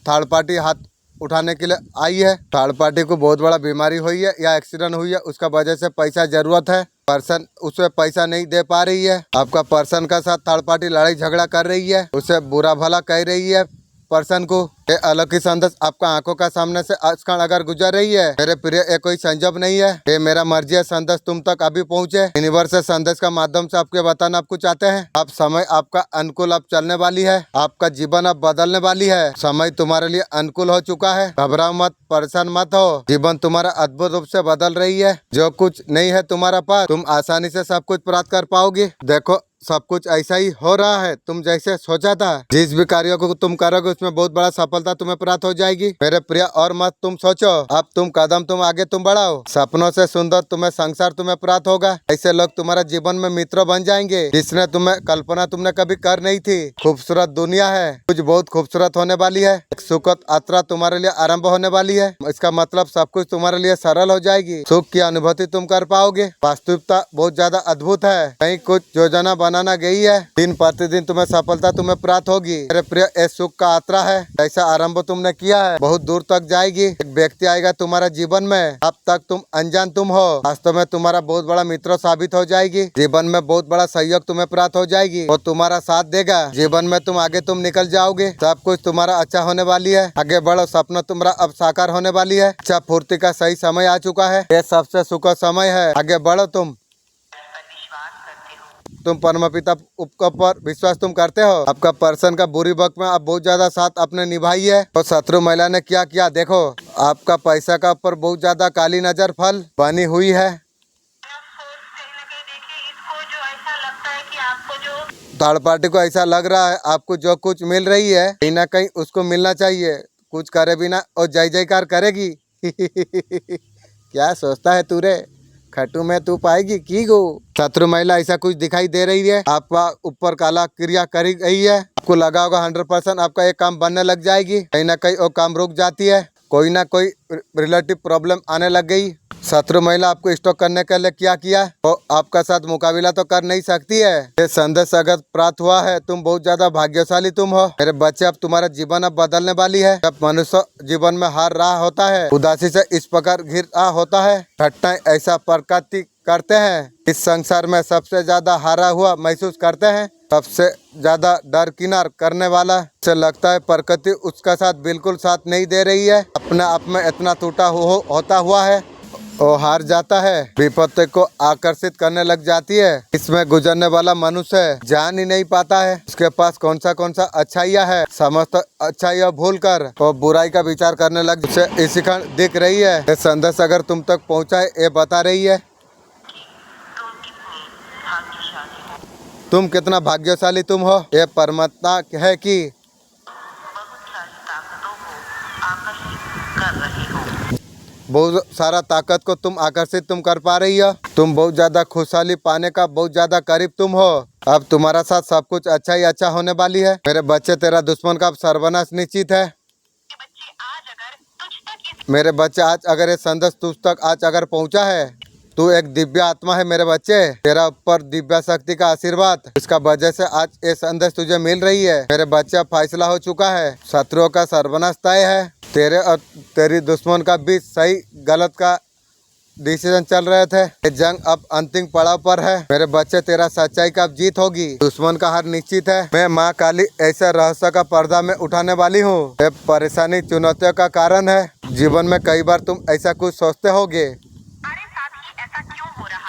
थर्ड पार्टी हाथ उठाने के लिए आई है। थर्ड पार्टी को बहुत बड़ा बीमारी हुई है या एक्सीडेंट हुई है, उसका वजह से पैसा जरूरत है। पर्सन उसे पैसा नहीं दे पा रही है। आपका पर्सन का साथ थर्ड पार्टी लड़ाई झगड़ा कर रही है, उसे बुरा भला कह रही है। पर्सन को ये अलग ही संदेश आपका आंखों का सामने से आजकल अगर गुजर रही है। मेरे प्रिय, ये कोई संजोग नहीं है, ये मेरा मर्जी है संदेश तुम तक अभी पहुंचे। यूनिवर्स से संदेश का माध्यम से आपके बताना आपको चाहते हैं। अब समय आपका अनुकूल अब चलने वाली है। आपका जीवन अब बदलने वाली है। समय तुम्हारे लिए अनुकूल हो चुका है। घबराओ मत, परेशान मत हो। जीवन तुम्हारा अद्भुत रूप से बदल रही है। जो कुछ नहीं है तुम्हारा पास, तुम आसानी से सब कुछ प्राप्त कर पाओगे। देखो, सब कुछ ऐसा ही हो रहा है तुम जैसे सोचा था। जिस भी कार्यों को तुम करोगे उसमें बहुत बड़ा सफलता तुम्हें प्राप्त हो जाएगी। मेरे प्रिय, और मत तुम सोचो। अब तुम कदम तुम आगे तुम बढ़ाओ। सपनों से सुंदर तुम्हें संसार तुम्हें प्राप्त होगा। ऐसे लोग तुम्हारे जीवन में मित्र बन जाएंगे जिसने तुम्हें कल्पना तुमने कभी कर नहीं थी। खूबसूरत दुनिया है, कुछ बहुत खूबसूरत होने वाली है। एक सुखद यात्रा तुम्हारे लिए आरंभ होने वाली है। इसका मतलब सब कुछ तुम्हारे लिए सरल हो जाएगी। सुख की अनुभूति तुम कर पाओगे। वास्तविकता बहुत ज्यादा अद्भुत है। कहीं कुछ योजना बनाना गई है, दिन प्रतिदिन तुम्हें सफलता तुम्हें प्राप्त होगी। मेरे प्रिय, ये सुख का यात्रा है। जैसा आरंभ तुमने किया है बहुत दूर तक जाएगी। एक व्यक्ति आएगा तुम्हारे जीवन में, अब तक तुम अनजान तुम हो, वास्तव में तुम्हारा बहुत बड़ा मित्र साबित हो जाएगी। जीवन में बहुत बड़ा सहयोग तुम्हें प्राप्त हो जाएगी और तुम्हारा साथ देगा। जीवन में तुम आगे तुम निकल जाओगे। सब कुछ तुम्हारा अच्छा होने वाली है। आगे बढ़ो, सपना तुम्हारा अब साकार होने वाली है। इच्छा पूर्ति का सही समय आ चुका है। ये सबसे सुखद समय है। आगे बढ़ो। तुम परमपिता पर विश्वास तुम करते हो। आपका पर्सन का बुरी वक्त में आप बहुत ज्यादा साथ अपने निभाई है। तो शत्रु महिला ने क्या किया देखो। आपका पैसा का ऊपर बहुत ज्यादा काली नजर फल बनी हुई है। थर्ड पार्टी को ऐसा लग रहा है आपको जो कुछ मिल रही है कहीं ना कहीं उसको मिलना चाहिए। कुछ करे बिना और जय जयकार करेगी। क्या सोचता है तू रे, खट्टू में तू पाएगी की गो। शत्रु महिला ऐसा कुछ दिखाई दे रही है। आपका ऊपर काला क्रिया करी गई है। आपको लगा होगा 100% आपका एक काम बनने लग जाएगी। कहीं ना कहीं वो काम रुक जाती है। कोई ना कोई रिलेटिव प्रॉब्लम आने लग गई। शत्रु महिला आपको स्टॉक करने के लिए क्या किया, वो आपका साथ मुकाबला तो कर नहीं सकती है। ये संदेश अगर प्राप्त हुआ है, तुम बहुत ज्यादा भाग्यशाली तुम हो। मेरे बच्चे, अब तुम्हारा जीवन अब बदलने वाली है। जब मनुष्य जीवन में हार रहा होता है, उदासी से इस प्रकार घिर रहा होता है, घटनाएं ऐसा प्रकृति करते हैं। इस संसार में सबसे ज्यादा हारा हुआ महसूस करते हैं। सबसे ज्यादा डर किनार करने वाला से लगता है प्रकृति उसका साथ बिल्कुल साथ नहीं दे रही है। अपने आप में इतना टूटा होता हुआ है। वो हार जाता है, विपत्ति को आकर्षित करने लग जाती है। इसमें गुजरने वाला मनुष्य जान ही नहीं पाता है उसके पास कौन सा अच्छाइयाँ है। समस्त अच्छाइयाँ भूल कर वो बुराई का विचार करने लग उसे इसी क्षण दिख रही है। ये संदेश अगर तुम तक पहुँचा है, ये बता रही है तुम कितना भाग्यशाली तुम हो। ये परमात्मा है कि बहुत सारा ताकत को तुम आकर्षित तुम कर पा रही हो। तुम बहुत ज्यादा खुशहाली पाने का बहुत ज्यादा करीब तुम हो। अब तुम्हारा साथ सब कुछ अच्छा ही अच्छा होने वाली है। मेरे बच्चे, तेरा दुश्मन का सर्वनाश निश्चित है। मेरे बच्चे, आज अगर ये संदेश तुझ तक आज अगर पहुंचा है, तू एक दिव्य आत्मा है मेरे बच्चे। तेरा ऊपर दिव्य शक्ति का आशीर्वाद, इसका वजह से आज ये संदेश तुझे मिल रही है। मेरे बच्चे, अब फैसला हो चुका है, शत्रुओं का सर्वनाश तय है। तेरे और तेरी दुश्मन का बीच सही गलत का डिसीजन चल रहे थे। ये जंग अब अंतिम पड़ाव पर है। मेरे बच्चे, तेरा सच्चाई का अब जीत होगी, दुश्मन का हार निश्चित है। मैं माँ काली ऐसे रहस्य का पर्दा में उठाने वाली हूँ। ये परेशानी चुनौतियों का कारण है। जीवन में कई बार तुम ऐसा कुछ सोचते होगे,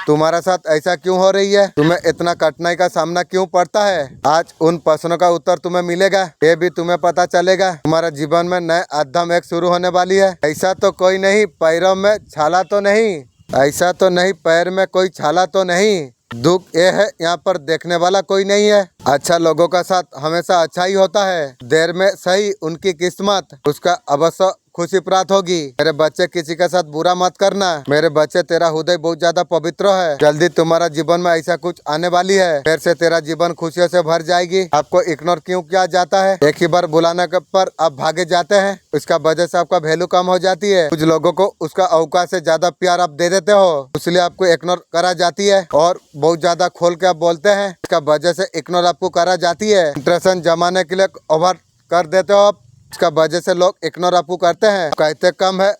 तुम्हारा साथ ऐसा क्यों हो रही है, तुम्हें इतना कठिनाई का सामना क्यों पड़ता है। आज उन प्रश्नों का उत्तर तुम्हें मिलेगा, ये भी तुम्हें पता चलेगा। तुम्हारा जीवन में नए अध्याय एक शुरू होने वाली है। ऐसा तो कोई नहीं, पैरों में छाला तो नहीं, ऐसा तो नहीं, पैर में कोई छाला तो नहीं। दुख ये है, यहाँ पर देखने वाला कोई नहीं है। अच्छा लोगों का साथ हमेशा अच्छा ही होता है। देर में सही उनकी किस्मत, उसका अवश्य खुशी प्राप्त होगी। मेरे बच्चे, किसी के साथ बुरा मत करना। मेरे बच्चे, तेरा हृदय बहुत ज्यादा पवित्र है। जल्दी तुम्हारा जीवन में ऐसा कुछ आने वाली है, फिर से तेरा जीवन खुशियों से भर जाएगी। आपको इग्नोर क्यों किया जाता है, एक ही बार बुलाने के पर आप भागे जाते हैं, उसका वजह से आपका वैल्यू कम हो जाती है। कुछ लोगों को उसका अवकाश से ज्यादा प्यार आप दे देते हो, इसलिए आपको इग्नोर करा जाती है और बहुत ज्यादा खोल के आप बोलते हैं, इसका वजह से इग्नोर आपको करा जाती है। इंटरेस्ट जमाने के लिए ओवर कर देते हो आप, इसका वजह से लोग इग्नोर आपको करते हैं। कहते कम है,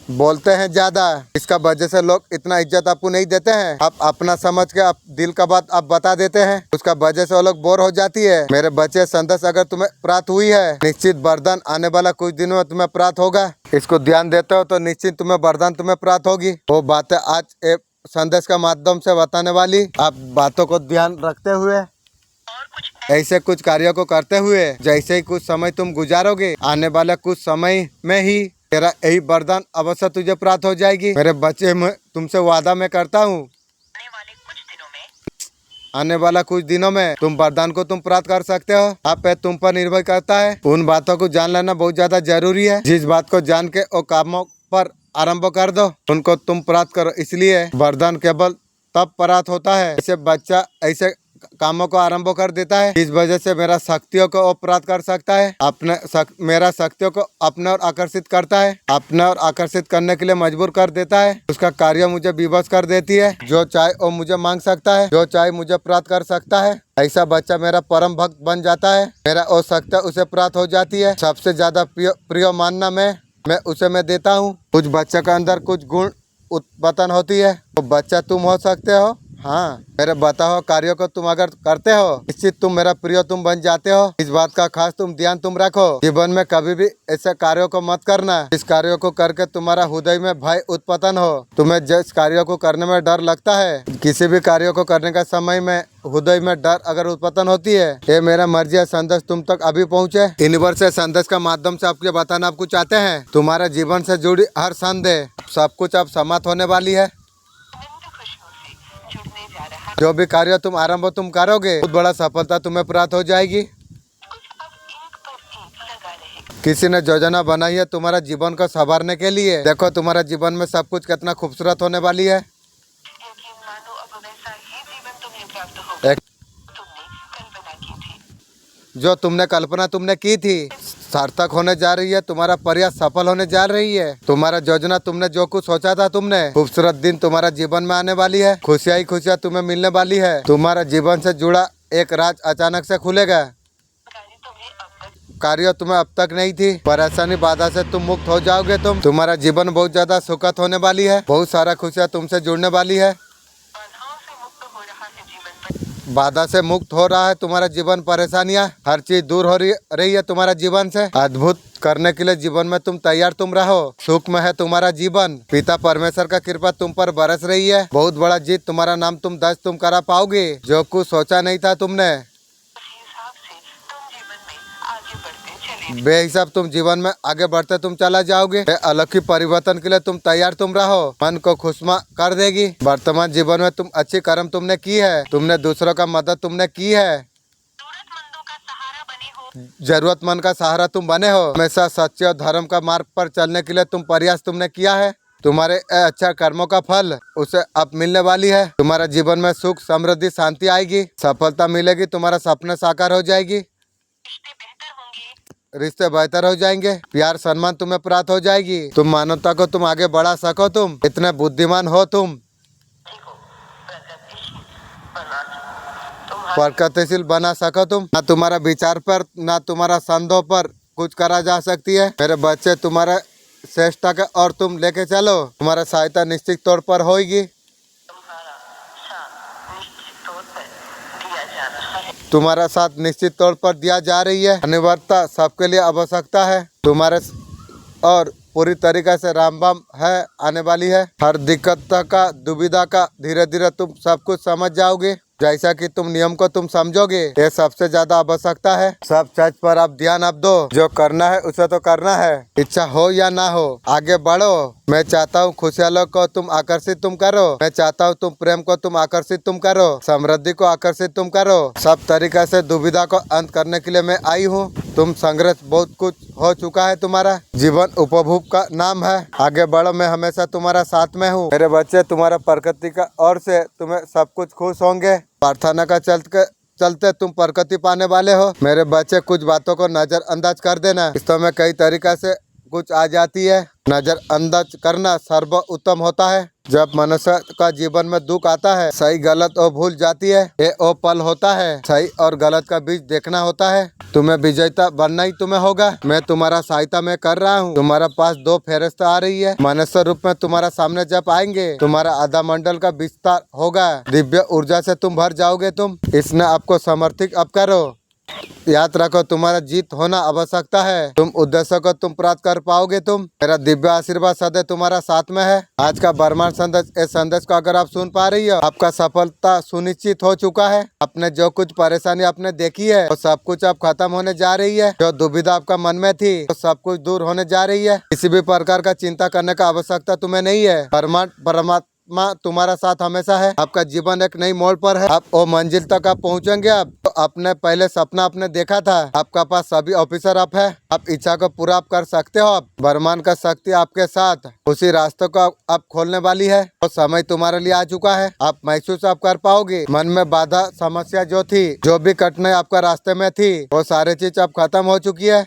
बोलते हैं ज्यादा, इसका वजह से लोग इतना इज्जत आपको नहीं देते हैं। आप अपना समझ के आप दिल का बात आप बता देते हैं, उसका वजह से वो लोग बोर हो जाती है। मेरे बच्चे, संदेश अगर तुम्हें प्राप्त हुई है, निश्चित वरदान आने वाला कुछ दिनों में तुम्हें प्राप्त होगा। इसको ध्यान देते हो तो निश्चित तुम्हें वरदान तुम्हें प्राप्त होगी। वो बातें आज एक संदेश का माध्यम से बताने वाली। आप बातों को ध्यान रखते हुए, ऐसे कुछ कार्यों को करते हुए, जैसे ही कुछ समय तुम गुजारोगे, आने वाले कुछ समय में ही तेरा यही वरदान अवश्य तुझे प्राप्त हो जाएगी। मेरे बच्चे, मैं तुमसे वादा मैं करता हूँ, आने वाला कुछ दिनों में तुम वरदान को तुम प्राप्त कर सकते हो। आप पे तुम पर निर्भर करता है। उन बातों को जान लेना बहुत ज्यादा जरूरी है। जिस बात को जान के वो कामों पर आरंभ कर दो, उनको तुम प्राप्त करो। इसलिए वरदान केवल तब प्राप्त होता है ऐसे बच्चा ऐसे कामों को आरंभ कर देता है, इस वजह से मेरा शक्तियों को अपराध कर सकता है। मेरा शक्तियों को अपने और आकर्षित करता है, अपने और आकर्षित करने के लिए मजबूर कर देता है। उसका कार्य मुझे विवश कर देती है। जो चाहे वो मुझे मांग सकता है, जो चाहे मुझे प्राप्त कर सकता है। ऐसा बच्चा मेरा परम भक्त बन जाता है। मेरा वो शक्ति उसे प्राप्त हो जाती है। सबसे ज्यादा प्रिय मानना मैं उसे मैं देता हूँ। कुछ बच्चे के अंदर कुछ गुण उत्पन्न होती है, वो बच्चा तुम हो सकते हो। हाँ, मेरे बताओ कार्यों को तुम अगर करते हो, निश्चित तुम मेरा प्रिय तुम बन जाते हो। इस बात का खास तुम ध्यान तुम रखो। जीवन में कभी भी ऐसे कार्यों को मत करना, इस कार्यों को करके तुम्हारा हृदय में भय उत्पन्न हो। तुम्हें जिस कार्यों को करने में डर लगता है, किसी भी कार्यों को करने का समय में हृदय में डर अगर उत्पन्न होती है, ये मेरा मर्जी है संदेश तुम तक अभी पहुँचे। यूनिवर्स से संदेश का माध्यम से आपको बताना आपको चाहते हैं, तुम्हारे जीवन से जुड़ी हर संदेह सब कुछ अब समाप्त होने वाली है। जो भी कार्य तुम आरंभ तुम करोगे, बहुत बड़ा सफलता तुम्हें प्राप्त हो जाएगी। किसी ने योजना बनाई है तुम्हारा जीवन को संवारने के लिए। देखो तुम्हारा जीवन में सब कुछ कितना खूबसूरत होने वाली है। जो तुमने कल्पना तुमने की थी सार्थक होने जा रही है। तुम्हारा प्रयास सफल होने जा रही है। तुम्हारा योजना तुमने जो कुछ सोचा था, तुमने खूबसूरत दिन तुम्हारा जीवन में आने वाली है। खुशियाँ ही खुशियाँ तुम्हें मिलने वाली है। तुम्हारा जीवन से जुड़ा एक राज अचानक से खुलेगा। कार्य तुम्हें अब तक नहीं थी, परेशानी बाधा से तुम मुक्त हो जाओगे। तुम्हारा जीवन बहुत ज्यादा सुखद होने वाली है। बहुत सारा खुशियाँ तुमसे जुड़ने वाली है। बाधा से मुक्त हो रहा है तुम्हारा जीवन, परेशानियां हर चीज दूर हो रही है तुम्हारा जीवन से। अद्भुत करने के लिए जीवन में तुम तैयार तुम रहो। सुख में है तुम्हारा जीवन, पिता परमेश्वर का कृपा तुम पर बरस रही है। बहुत बड़ा जीत तुम्हारा नाम तुम दर्ज तुम करा पाओगे, जो कुछ सोचा नहीं था तुमने। बेहिसाब तुम जीवन में आगे बढ़ते तुम चला जाओगे। अलौकिक परिवर्तन के लिए तुम तैयार तुम रहो। मन को खुशमा कर देगी। वर्तमान जीवन में तुम अच्छी कर्म तुमने की है, तुमने दूसरों का मदद तुमने की है, जरूरतमंद का सहारा तुम बने हो। हमेशा सच्चे और धर्म का मार्ग पर चलने के लिए तुम प्रयास तुमने किया है। तुम्हारे अच्छा कर्मों का फल उसे अब मिलने वाली है। तुम्हारा जीवन में सुख समृद्धि शांति आएगी, सफलता मिलेगी, तुम्हारा सपना साकार हो जाएगी, रिश्ते बेहतर हो जाएंगे, प्यार सम्मान तुम्हें प्राप्त हो जाएगी। तुम मानवता को तुम आगे बढ़ा सको, तुम इतने बुद्धिमान हो, तुम प्रगतिशील बना सको। तुम ना तुम्हारा विचार पर ना तुम्हारा संदेह पर कुछ करा जा सकती है। मेरे बच्चे तुम्हारा श्रेष्ठता का और तुम लेके चलो, तुम्हारा सहायता निश्चित तौर पर होगी। तुम्हारा साथ निश्चित तौर पर दिया जा रही है। अनिवार्यता सबके लिए आवश्यकता है तुम्हारे, और पूरी तरीके से रामबाम है आने वाली है। हर दिक्कत का दुविधा का धीरे धीरे तुम सब कुछ समझ जाओगे। जैसा कि तुम नियम को तुम समझोगे, ये सबसे ज्यादा आवश्यकता है। सब चीज पर आप ध्यान आप दो, जो करना है उसे तो करना है, इच्छा हो या ना हो आगे बढ़ो। मैं चाहता हूँ खुशहाली को तुम आकर्षित तुम करो, मैं चाहता हूँ तुम प्रेम को तुम आकर्षित तुम करो, समृद्धि को आकर्षित तुम करो। सब तरीके से दुविधा को अंत करने के लिए मैं आई हूँ। तुम संघर्ष बहुत कुछ हो चुका है, तुम्हारा जीवन उपभोग का नाम है। आगे बढ़ो, मैं हमेशा तुम्हारा साथ में हूँ। मेरे बच्चे तुम्हारा प्रकृति का ओर से तुम्हें सब कुछ खुश होंगे। प्रार्थना का चलते तुम प्रगति पाने वाले हो। मेरे बच्चे कुछ बातों को नजरअंदाज कर देना, इस समय कई तरीका से कुछ आ जाती है। नजरअंदाज करना सर्वोत्तम होता है। जब मनुष्य का जीवन में दुख आता है, सही गलत और भूल जाती है। ये ओ पल होता है, सही और गलत का बीच देखना होता है। तुम्हें विजेता बनना ही तुम्हें होगा। मैं तुम्हारा सहायता में कर रहा हूँ। तुम्हारा पास 2 फेरिस्ता आ रही है। मनुष्य रूप में तुम्हारा सामने जब आएंगे, तुम्हारा आधा मंडल का विस्तार होगा। दिव्य ऊर्जा से तुम भर जाओगे। तुम इसने आपको समर्थित अब करो। याद रखो, तुम्हारा जीत होना आवश्यकता है। तुम उद्देश्य को तुम प्राप्त कर पाओगे। तुम मेरा दिव्य आशीर्वाद सदैव तुम्हारा साथ में है। आज का बरमान संदेश, इस संदेश को अगर आप सुन पा रही हो, आपका सफलता सुनिश्चित हो चुका है। आपने जो कुछ परेशानी आपने देखी है, वो सब कुछ अब खत्म होने जा रही है। जो दुविधा आपका मन में थी, वो सब कुछ दूर होने जा रही है। किसी भी प्रकार का चिंता करने का आवश्यकता तुम्हें नहीं है। परमात्मा तुम्हारा साथ हमेशा है। आपका जीवन एक नई मोड़ पर है। आप वो मंजिल तक आप पहुंचेंगे। आप तो अपने पहले सपना आपने देखा था। आपका पास सभी ऑफिसर आप है। आप इच्छा को पूरा आप कर सकते हो। आप बरमान का शक्ति आपके साथ उसी रास्ते को आप खोलने वाली है। तो समय तुम्हारे लिए आ चुका है। आप महसूस आप कर पाओगे। मन में बाधा समस्या जो थी, जो भी कठिनाई आपका रास्ते में थी, वो सारी चीज अब खत्म हो चुकी है।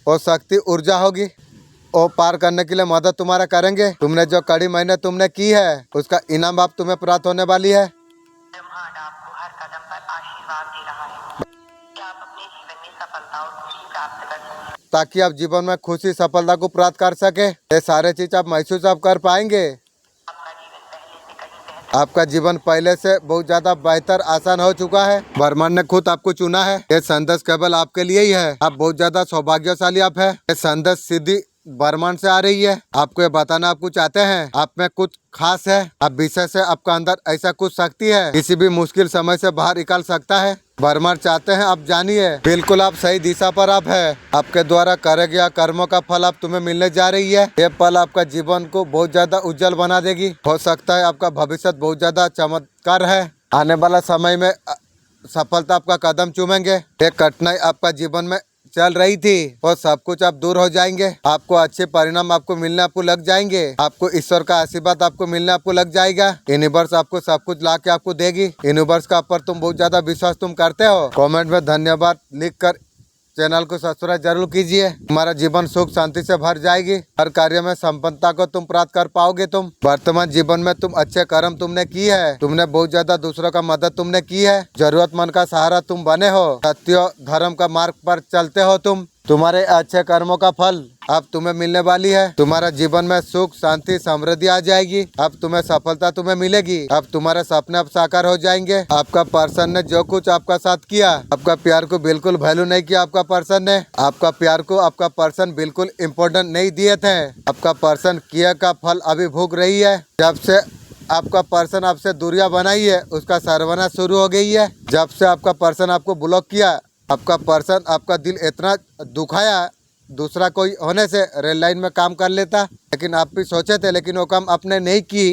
वो शक्ति ऊर्जा होगी, वो पार करने के लिए मदद तुम्हारा करेंगे। तुमने जो कड़ी मेहनत तुमने की है, उसका इनाम आप तुम्हें प्राप्त होने वाली है। ब्रह्मांड आपको हर कदम पर आशीर्वाद दे रहा है कि आप अपने जीवन में सफलता और खुशी प्राप्त कर सकें, ताकि आप जीवन में खुशी सफलता को प्राप्त कर सके। ये सारे चीज आप महसूस आप कर पाएंगे। आपका जीवन पहले से बहुत ज्यादा बेहतर आसान हो चुका है। ब्रह्मांड ने खुद आपको चुना है। ये संदेश केवल आपके लिए ही है। आप बहुत ज्यादा सौभाग्यशाली आप है। ये संदेश सीधी ब्रह्मांड से आ रही है। आपको ये बताना आप कुछ चाहते हैं, आप में कुछ खास है। आप विषय से आपका अंदर ऐसा कुछ शक्ति है, किसी भी मुश्किल समय से बाहर निकाल सकता है। ब्रह्मांड चाहते हैं आप जानिए, बिल्कुल आप सही दिशा पर आप है। आपके द्वारा करे गया कर्मों का फल आप तुम्हें मिलने जा रही है। ये पल आपका जीवन को बहुत ज्यादा उज्जवल बना देगी। हो सकता है आपका भविष्य बहुत ज्यादा चमत्कार है। आने वाला समय में सफलता आपका कदम चूमेंगे। एक कठिनाई आपका जीवन में चल रही थी, वो सब कुछ आप दूर हो जाएंगे। आपको अच्छे परिणाम आपको मिलने आपको लग जाएंगे। आपको ईश्वर का आशीर्वाद आपको मिलने आपको लग जाएगा। यूनिवर्स आपको सब कुछ ला के आपको देगी। यूनिवर्स का ऊपर तुम बहुत ज्यादा विश्वास तुम करते हो। कमेंट में धन्यवाद लिखकर चैनल को सब्सक्राइब जरूर कीजिए। तुम्हारा जीवन सुख शांति से भर जाएगी। हर कार्य में संपन्नता को तुम प्राप्त कर पाओगे। तुम वर्तमान जीवन में तुम अच्छे कर्म तुमने की है। तुमने बहुत ज्यादा दूसरों का मदद तुमने की है। जरूरतमंद का सहारा तुम बने हो। सत्य धर्म का मार्ग पर चलते हो। तुम तुम्हारे अच्छे कर्मों का फल अब तुम्हें मिलने वाली है। तुम्हारा जीवन में सुख शांति समृद्धि आ जाएगी। अब तुम्हें सफलता तुम्हें मिलेगी। अब तुम्हारे सपने अब साकार हो जाएंगे। आपका पर्सन ने जो कुछ आपका साथ किया, आपका प्यार को बिल्कुल वैल्यू नहीं किया। आपका पर्सन ने आपका प्यार को आपका पर्सन बिल्कुल इम्पोर्टेंट नहीं दिए थे। आपका पर्सन किया का फल अभी भोग रही है। जब से आपका पर्सन आपसे दूरियां बनाई है, उसका सर्वनाश शुरू हो गई है। जब से आपका पर्सन आपको ब्लॉक किया, आपका पर्सन आपका दिल इतना दुखाया, दूसरा कोई होने से रेल लाइन में काम कर लेता। लेकिन आप भी सोचे थे, लेकिन वो काम आपने नहीं की।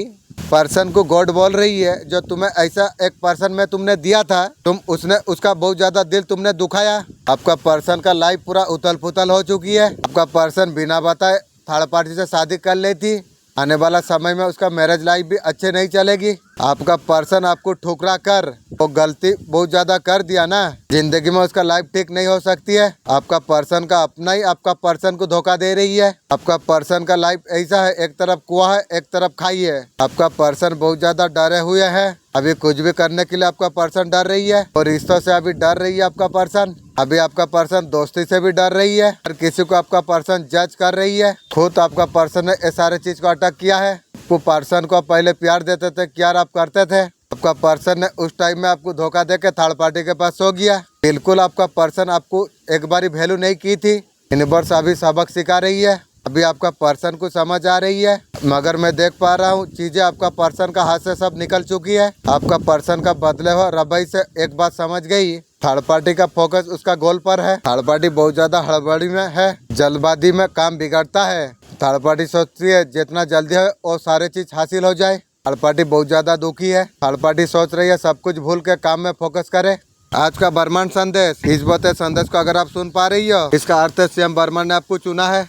पर्सन को गॉड बोल रही है, जो तुम्हें ऐसा एक पर्सन में तुमने दिया था, उसने उसका बहुत ज्यादा दिल तुमने दुखाया। आपका पर्सन का लाइफ पूरा उथल पुथल हो चुकी है। आपका पर्सन बिना बताए थर्ड पार्टी से शादी कर लेती। आने वाला समय में उसका मैरिज लाइफ भी अच्छे नहीं चलेगी। आपका पर्सन आपको ठुकरा कर वो गलती बहुत ज्यादा कर दिया ना, जिंदगी में उसका लाइफ ठीक नहीं हो सकती है। आपका पर्सन का अपना ही आपका पर्सन को धोखा दे रही है। आपका पर्सन का लाइफ ऐसा है, एक तरफ कुआं है, एक तरफ खाई है। आपका पर्सन बहुत ज्यादा डरे हुए है। अभी कुछ भी करने के लिए आपका पर्सन डर रही है, और रिश्तों से अभी डर रही है। आपका पर्सन अभी आपका पर्सन दोस्ती से भी डर रही है, और किसी को आपका पर्सन जज कर रही है। खुद आपका पर्सन ने ये सारे चीज को अटैक किया है। आपको पर्सन को पहले प्यार देते थे, प्यार आप करते थे। आपका पर्सन ने उस टाइम में आपको धोखा देके थर्ड पार्टी के पास सो गया। बिल्कुल आपका पर्सन आपको एक बारी वैल्यू नहीं की थी। यूनिवर्स अभी सबक सिखा रही है। अभी आपका पर्सन को समझ आ रही है, मगर मैं देख पा रहा हूँ चीजें आपका पर्सन का हाथ से सब निकल चुकी है। आपका पर्सन का बदले हुआ रवैये से एक बात समझ गई, थर्ड पार्टी का फोकस उसका गोल पर है। थर्ड पार्टी बहुत ज्यादा हड़बड़ी में है, जल्दबाजी में काम बिगड़ता है। थर्ड पार्टी सोचती है जितना जल्दी है वो सारे चीज हासिल हो जाए। थर्ड पार्टी बहुत ज्यादा दुखी है। थर्ड पार्टी सोच रही है सब कुछ भूल के काम में फोकस करे। आज का ब्रह्मांड संदेश, इस बातें संदेश को अगर आप सुन पा रही हो, इसका अर्थ है स्वयं ब्रह्मांड ने आपको चुना है।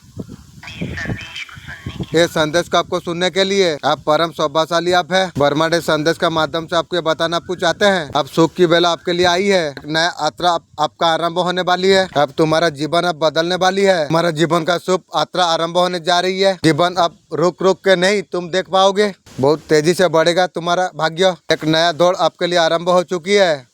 ये संदेश को आपको सुनने के लिए आप परम सौभाग्यशाली आप है। ब्रह्मांड इस संदेश का माध्यम से आपको ये बताना आपको चाहते हैं, अब सुख की बेला आपके लिए आई है। एक नया यात्रा आपका आरंभ होने वाली है। अब तुम्हारा जीवन अब बदलने वाली है। तुम्हारा जीवन का शुभ यात्रा आरंभ होने जा रही है। जीवन अब रुक रुक के नहीं तुम देख पाओगे, बहुत तेजी से बढ़ेगा तुम्हारा भाग्य। एक नया दौड़ आपके लिए आरंभ हो चुकी है।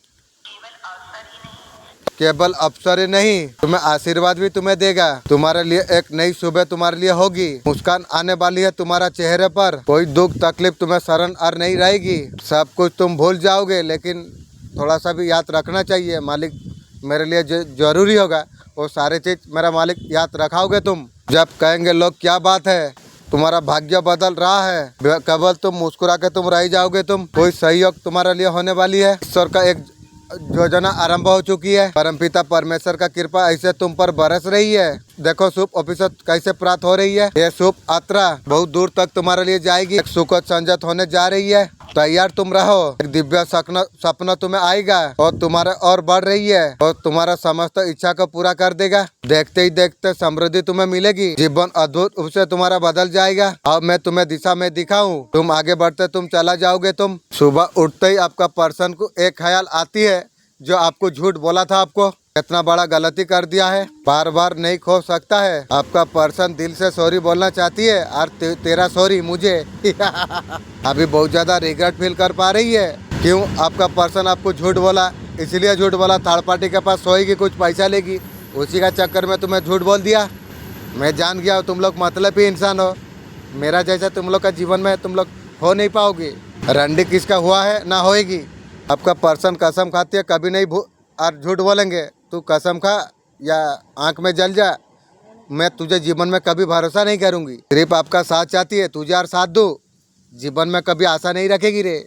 केवल अवसर ही नहीं, तुम्हें आशीर्वाद भी तुम्हें देगा। तुम्हारे लिए एक नई सुबह तुम्हारे लिए होगी। मुस्कान आने वाली है तुम्हारा चेहरे पर। कोई दुख तकलीफ तुम्हें शरण आर नहीं रहेगी। सब कुछ तुम भूल जाओगे, लेकिन थोड़ा सा भी याद रखना चाहिए, मालिक मेरे लिए जो जरूरी होगा वो सारे चीज मेरा मालिक याद रखाओगे तुम। जब कहेंगे लोग क्या बात है, तुम्हारा भाग्य बदल रहा है, केवल तुम मुस्कुरा के तुम रह जाओगे। तुम कोई सहयोग तुम्हारे लिए होने वाली है। ईश्वर का एक योजना आरंभ हो चुकी है। परमपिता परमेश्वर का कृपा ऐसे तुम पर बरस रही है। देखो शुभ ऑफिसर कैसे प्राप्त हो रही है। ये शुभ यात्रा बहुत दूर तक तुम्हारे लिए जाएगी। एक सुखद संजत होने जा रही है। तैयार तुम रहो। एक दिव्य सपना तुम्हें आएगा और तुम्हारे और बढ़ रही है, और तुम्हारा समस्त इच्छा को पूरा कर देगा। देखते ही देखते समृद्धि तुम्हें मिलेगी। जीवन अद्भुत रूप से तुम्हारा बदल जाएगा। अब मैं तुम्हें दिशा में दिखाऊं, तुम आगे बढ़ते तुम चला जाओगे। तुम सुबह उठते ही आपका पर्सन को एक ख्याल आती है, जो आपको झूठ बोला था, आपको इतना बड़ा गलती कर दिया है, बार बार नहीं खो सकता है। आपका पर्सन दिल से सॉरी बोलना चाहती है, और तेरा सॉरी मुझे अभी बहुत ज्यादा रिग्रेट फील कर पा रही है। क्यों? आपका पर्सन आपको झूठ बोला, इसलिए झूठ बोला। थर्ड पार्टी के पास सोएगी, कुछ पैसा लेगी, उसी का चक्कर में तुम्हें झूठ बोल दिया। मैं जान गया तुम लोग मतलब ही इंसान हो। मेरा जैसा तुम लोग का जीवन में तुम लोग हो नहीं पाओगे। रंडी किसका हुआ है ना होएगी। आपका पर्सन कसम खाती है कभी नहीं और झूठ बोलेंगे। तू कसम खा या आंख में जल जा, मैं तुझे जीवन में कभी भरोसा नहीं करूंगी। सिर्फ आपका साथ चाहती है, तुझे और साथ दो, जीवन में कभी आशा नहीं रखेगी रे।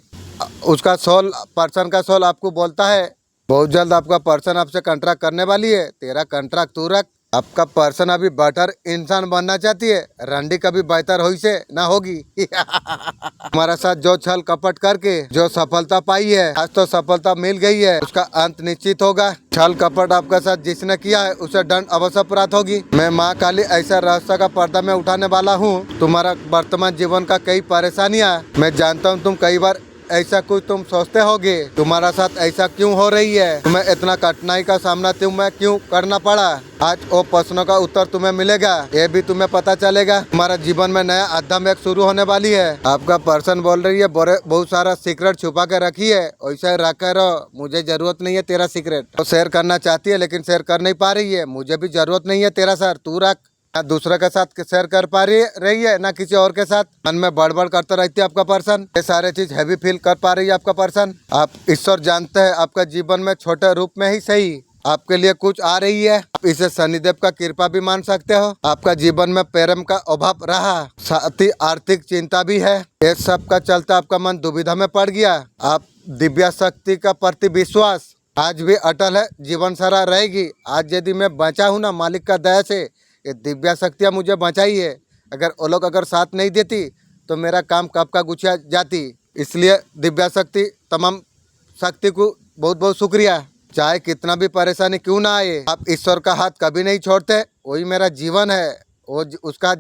उसका सोल, पर्सन का सोल आपको बोलता है बहुत जल्द आपका पर्सन आपसे कॉन्ट्रैक्ट करने वाली है। तेरा कॉन्ट्रैक्ट तू रख। आपका पर्सन अभी बेटर इंसान बनना चाहती है। रंडी कभी बेहतर हुई से ना होगी। हमारा साथ जो छल कपट करके जो सफलता पाई है, आज तो सफलता मिल गई है, उसका अंत निश्चित होगा। छल कपट आपका साथ जिसने किया है उसे दंड अवश्य प्राप्त होगी। मैं माँ काली ऐसा रहस्य का पर्दा में उठाने वाला हूँ। तुम्हारा वर्तमान जीवन का कई परेशानियाँ मैं जानता हूँ, तुम कई बार ऐसा कुछ तुम सोचते होगे, तुम्हारा साथ ऐसा क्यों हो रही है, तुम्हें इतना कठिनाई का सामना तुम्हें क्यों करना पड़ा। आज वो प्रश्नों का उत्तर तुम्हें मिलेगा, ये भी तुम्हें पता चलेगा। तुम्हारा जीवन में नया अध्याय एक शुरू होने वाली है। आपका पर्सन बोल रही है बहुत सारा सीक्रेट छुपा के रखी है, वैसे रख कर रहो, मुझे जरूरत नहीं है तेरा सीक्रेट। तो शेयर करना चाहती है लेकिन शेयर कर नहीं पा रही है, मुझे भी जरूरत नहीं है तेरा सर, तू रख। ना दूसरे के साथ शेयर कर पा रही है, ना किसी और के साथ। मन में बड़बड़ करता रहती है आपका पर्सन, ये सारे चीज हैवी फील कर पा रही है आपका पर्सन। आप ईश्वर जानते हैं आपका जीवन में छोटे रूप में ही सही आपके लिए कुछ आ रही है। आप इसे शनिदेव का कृपा भी मान सकते हो। आपका जीवन में प्रेम का अभाव रहा, साथ ही आर्थिक चिंता भी है। ये सब का चलता आपका मन दुविधा में पड़ गया। आप दिव्य शक्ति का प्रति विश्वास आज भी अटल है, जीवन सारा रहेगी। आज यदि मैं बचा हूँ ना मालिक का दया से, ये दिव्य शक्तियाँ मुझे बचाई है। अगर वो लोग अगर साथ नहीं देती तो मेरा काम कब का गुछा जाती। इसलिए दिव्य शक्ति तमाम शक्ति को बहुत बहुत शुक्रिया। चाहे कितना भी परेशानी क्यों ना आए, आप ईश्वर का हाथ कभी नहीं छोड़ते। वही मेरा जीवन है, वो उसका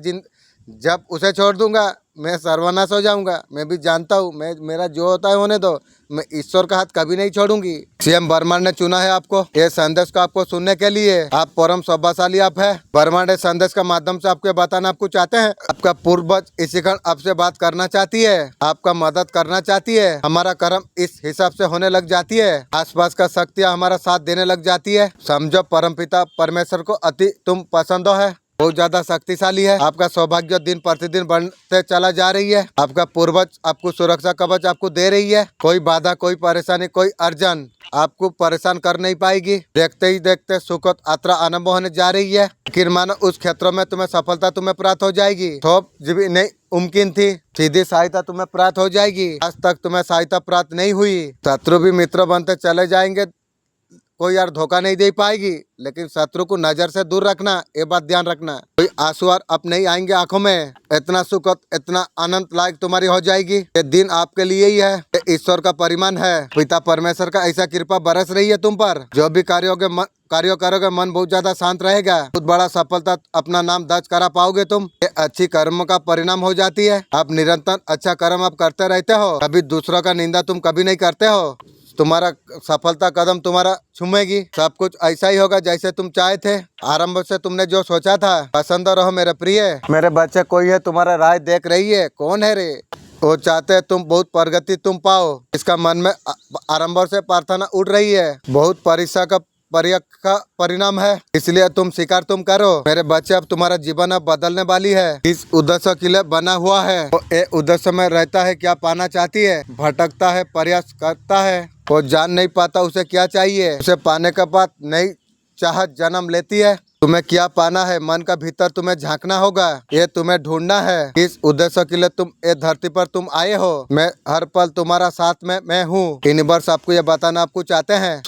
जब उसे छोड़ दूंगा मैं सर्वनाश हो जाऊंगा। मैं भी जानता हूँ, मेरा जो होता है होने दो, मैं ईश्वर का हाथ कभी नहीं छोड़ूंगी। सीएम ब्रह्मांड ने चुना है आपको, ये संदेश को आपको सुनने के लिए। आप परम सौभाग्यशाली आप है। ब्रह्मांड इस संदेश का माध्यम से आपको बताना आपको चाहते हैं, आपका पूर्वज इसी क्षण आपसे बात करना चाहती है, आपका मदद करना चाहती है। हमारा कर्म इस हिसाब से होने लग जाती है, आसपास का शक्तियाँ हमारा साथ देने लग जाती है। समझो परमपिता परमेश्वर को अति तुम पसंद है, बहुत ज्यादा शक्तिशाली है। आपका सौभाग्य दिन प्रतिदिन बढ़ते चला जा रही है। आपका पूर्वज आपको सुरक्षा कवच आपको दे रही है। कोई बाधा, कोई परेशानी, कोई अर्जन आपको परेशान कर नहीं पाएगी। देखते ही देखते सुखद यात्रा आरंभ होने जा रही है। फिर मानो उस क्षेत्र में तुम्हें सफलता तुम्हें प्राप्त हो जाएगी। थोप भी नहीं मुमकिन थी, सीधी सहायता तुम्हें प्राप्त हो जाएगी। आज तक तुम्हें सहायता प्राप्त नहीं हुई, शत्रु भी मित्र बनते चले जाएंगे। कोई यार धोखा नहीं दे पाएगी, लेकिन शत्रु को नजर से दूर रखना, ये बात ध्यान रखना। कोई आंसू अब नहीं आएंगे आंखों में। इतना सुखद, इतना आनंद लायक तुम्हारी हो जाएगी। ये दिन आपके लिए ही है, ये ईश्वर का परिमाण है। पिता परमेश्वर का ऐसा कृपा बरस रही है तुम पर। जो भी कार्य करोगे मन बहुत ज्यादा शांत रहेगा। बहुत बड़ा सफलता अपना नाम दर्ज करा पाओगे तुम। ये अच्छी कर्म का परिणाम हो जाती है। आप निरंतर अच्छा कर्म आप करते रहते हो, कभी दूसरों का निंदा तुम कभी नहीं करते हो। तुम्हारा सफलता कदम तुम्हारा छूमेगी। सब कुछ ऐसा ही होगा जैसे तुम चाहे थे। आरंभ से तुमने जो सोचा था। पसंद रहो मेरे प्रिय। मेरे बच्चे कोई है तुम्हारा राह देख रही है, कौन है रे? वो चाहते हैं तुम बहुत प्रगति तुम पाओ, इसका मन में आरंभ से प्रार्थना उठ रही है। बहुत परीक्षा का का परिणाम है, इसलिए तुम स्वीकार तुम करो। मेरे बच्चे अब तुम्हारा जीवन अब बदलने वाली है। इस उद्देश्य के लिए बना हुआ है। वो ये उद्देश्य में रहता है, क्या पाना चाहती है, भटकता है, प्रयास करता है, वो जान नहीं पाता उसे क्या चाहिए। उसे पाने के बाद नई चाहत जन्म लेती है। तुम्हें क्या पाना है, मन का भीतर तुम्हें झांकना होगा, ये तुम्हें ढूंढना है। इस उद्देश्य के लिए तुम ये धरती पर तुम आए हो। मैं हर पल तुम्हारा साथ में मैं हूँ। यूनिवर्स आपको ये बताना आपको चाहते हैं,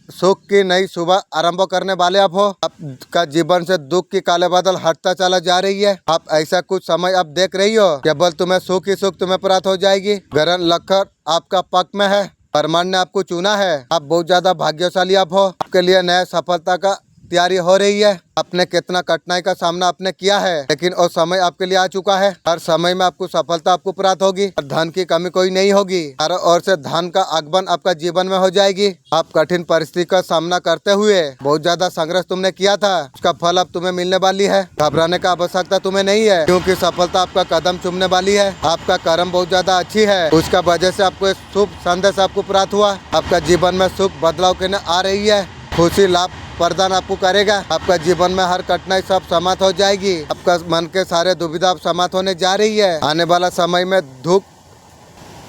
सुख की नई सुबह आरंभ करने वाले आप हो। आपका जीवन से दुख की काले बादल हटता चला जा रही है। आप ऐसा कुछ समय आप देख रही हो, केवल तुम्हें सुख ही सुख तुम्हें प्राप्त हो जाएगी। ग्रहण लखर आपका पक्ष में है, ब्रह्मांड ने आपको चुना है। आप बहुत ज्यादा भाग्यशाली आप हो। आपके लिए नया सफलता का तैयारी हो रही है। आपने कितना कठिनाई का सामना आपने किया है, लेकिन वो समय आपके लिए आ चुका है। हर समय में आपको सफलता आपको प्राप्त होगी और धन की कमी कोई नहीं होगी। हर ओर से धन का आगमन आपका जीवन में हो जाएगी। आप कठिन परिस्थिति का सामना करते हुए बहुत ज्यादा संघर्ष तुमने किया था, उसका फल अब तुम्हें मिलने वाली है। घबराने का आवश्यकता तुम्हें नहीं है, क्योंकि सफलता आपका कदम चूमने वाली है। आपका कर्म बहुत ज्यादा अच्छी है, उसका वजह से आपको शुभ संदेश आपको प्राप्त हुआ। आपका जीवन में सुख बदलाव करने आ रही है। खुशी लाभ प्रदान आपको करेगा। आपका जीवन में हर कठिनाई सब समाप्त हो जाएगी। आपका मन के सारे दुविधा समाप्त होने जा रही है। आने वाला समय में दुख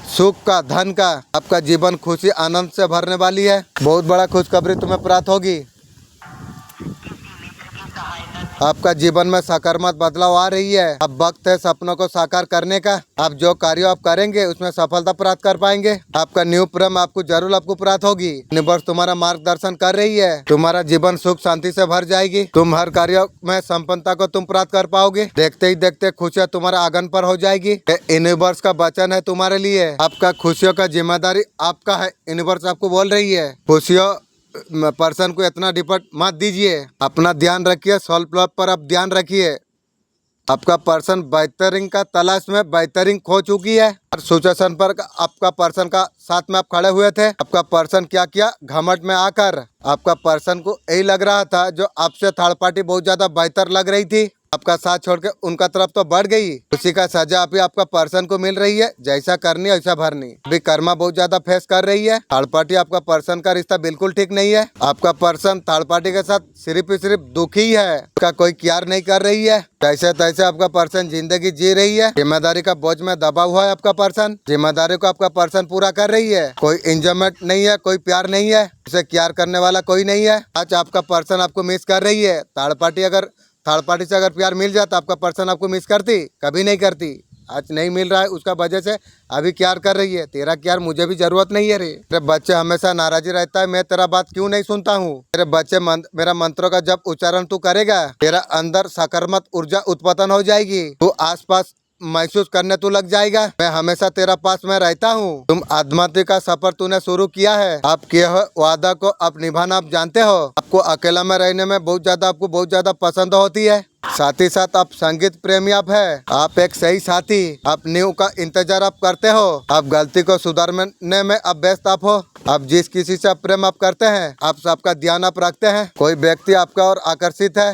सुख का, धन का, आपका जीवन खुशी आनंद से भरने वाली है। बहुत बड़ा खुशखबरी तुम्हें प्राप्त होगी। आपका जीवन में सकारात्मक बदलाव आ रही है। अब वक्त है सपनों को साकार करने का। आप जो कार्य आप करेंगे उसमें सफलता प्राप्त कर पाएंगे। आपका न्यू प्रेम आपको जरूर आपको प्राप्त होगी। यूनिवर्स तुम्हारा मार्गदर्शन कर रही है। तुम्हारा जीवन सुख शांति से भर जाएगी। तुम हर कार्य में संपन्नता को तुम प्राप्त कर पाओगे। देखते ही देखते खुशियाँ तुम्हारा आंगन पर हो जाएगी। यूनिवर्स का वचन है तुम्हारे लिए। आपका खुशियों का जिम्मेदारी आपका है। यूनिवर्स आपको बोल रही है, खुशियों पर्सन को इतना डिपेंड मत दीजिए। अपना ध्यान रखिए, सेल्फ लव पर आप ध्यान रखिए। आपका पर्सन बेहतरीन का तलाश में बेहतरीन खो चुकी है। और सिचुएशन पर आपका पर्सन का साथ में आप खड़े हुए थे। आपका पर्सन क्या किया, घमंड में आकर आपका पर्सन को यही लग रहा था जो आपसे थर्ड पार्टी बहुत ज्यादा बेहतर लग रही थी, आपका साथ छोड़ के उनका तरफ तो बढ़ गई। उसी का सजा अभी आपका पर्सन को मिल रही है, जैसा करनी वैसा भरनी। अभी कर्मा बहुत ज्यादा फेस कर रही है। थर्ड पार्टी आपका पर्सन का रिश्ता बिल्कुल ठीक नहीं है। आपका पर्सन थर्ड पार्टी के साथ सिर्फ दुखी है, उसका कोई केयर नहीं कर रही है। जैसे तैसे आपका पर्सन जिंदगी जी रही है। जिम्मेदारी का बोझ में दबा हुआ है आपका पर्सन। जिम्मेदारी को आपका पर्सन पूरा कर रही है। कोई एंजॉयमेंट नहीं है, कोई प्यार नहीं है, उसे केयर करने वाला कोई नहीं है। आज आपका पर्सन आपको मिस कर रही है। थर्ड पार्टी से अगर प्यार मिल जाता आपका पर्सन आपको मिस करती? कभी नहीं करती। आज नहीं मिल रहा है उसका वजह से अभी केयर कर रही है। तेरा केयर मुझे भी जरूरत नहीं है रे। तेरे बच्चे हमेशा नाराजी रहता है, मैं तेरा बात क्यों नहीं सुनता हूँ। तेरे बच्चे मेरा मंत्रों का जब उच्चारण तू करेगा तेरा अंदर सकारात्मक ऊर्जा उत्पन्न हो जाएगी। तू आसपास महसूस करने तू लग जाएगा। मैं हमेशा तेरा पास में रहता हूँ। तुम आध्यात्मिक का सफर तूने शुरू किया है। आप किए हुए वादा को अब निभाना आप जानते हो। आपको अकेला में रहने में आपको बहुत ज्यादा पसंद होती है। साथ ही साथ आप संगीत प्रेमी आप है। आप एक सही साथी। आप न्यू का इंतजार आप करते हो। आप गलती को सुधारने में आप व्यस्त आप हो। आप जिस किसी से प्रेम आप करते हैं आप सबका ध्यान आप रखते हैं। कोई व्यक्ति आपका और आकर्षित है।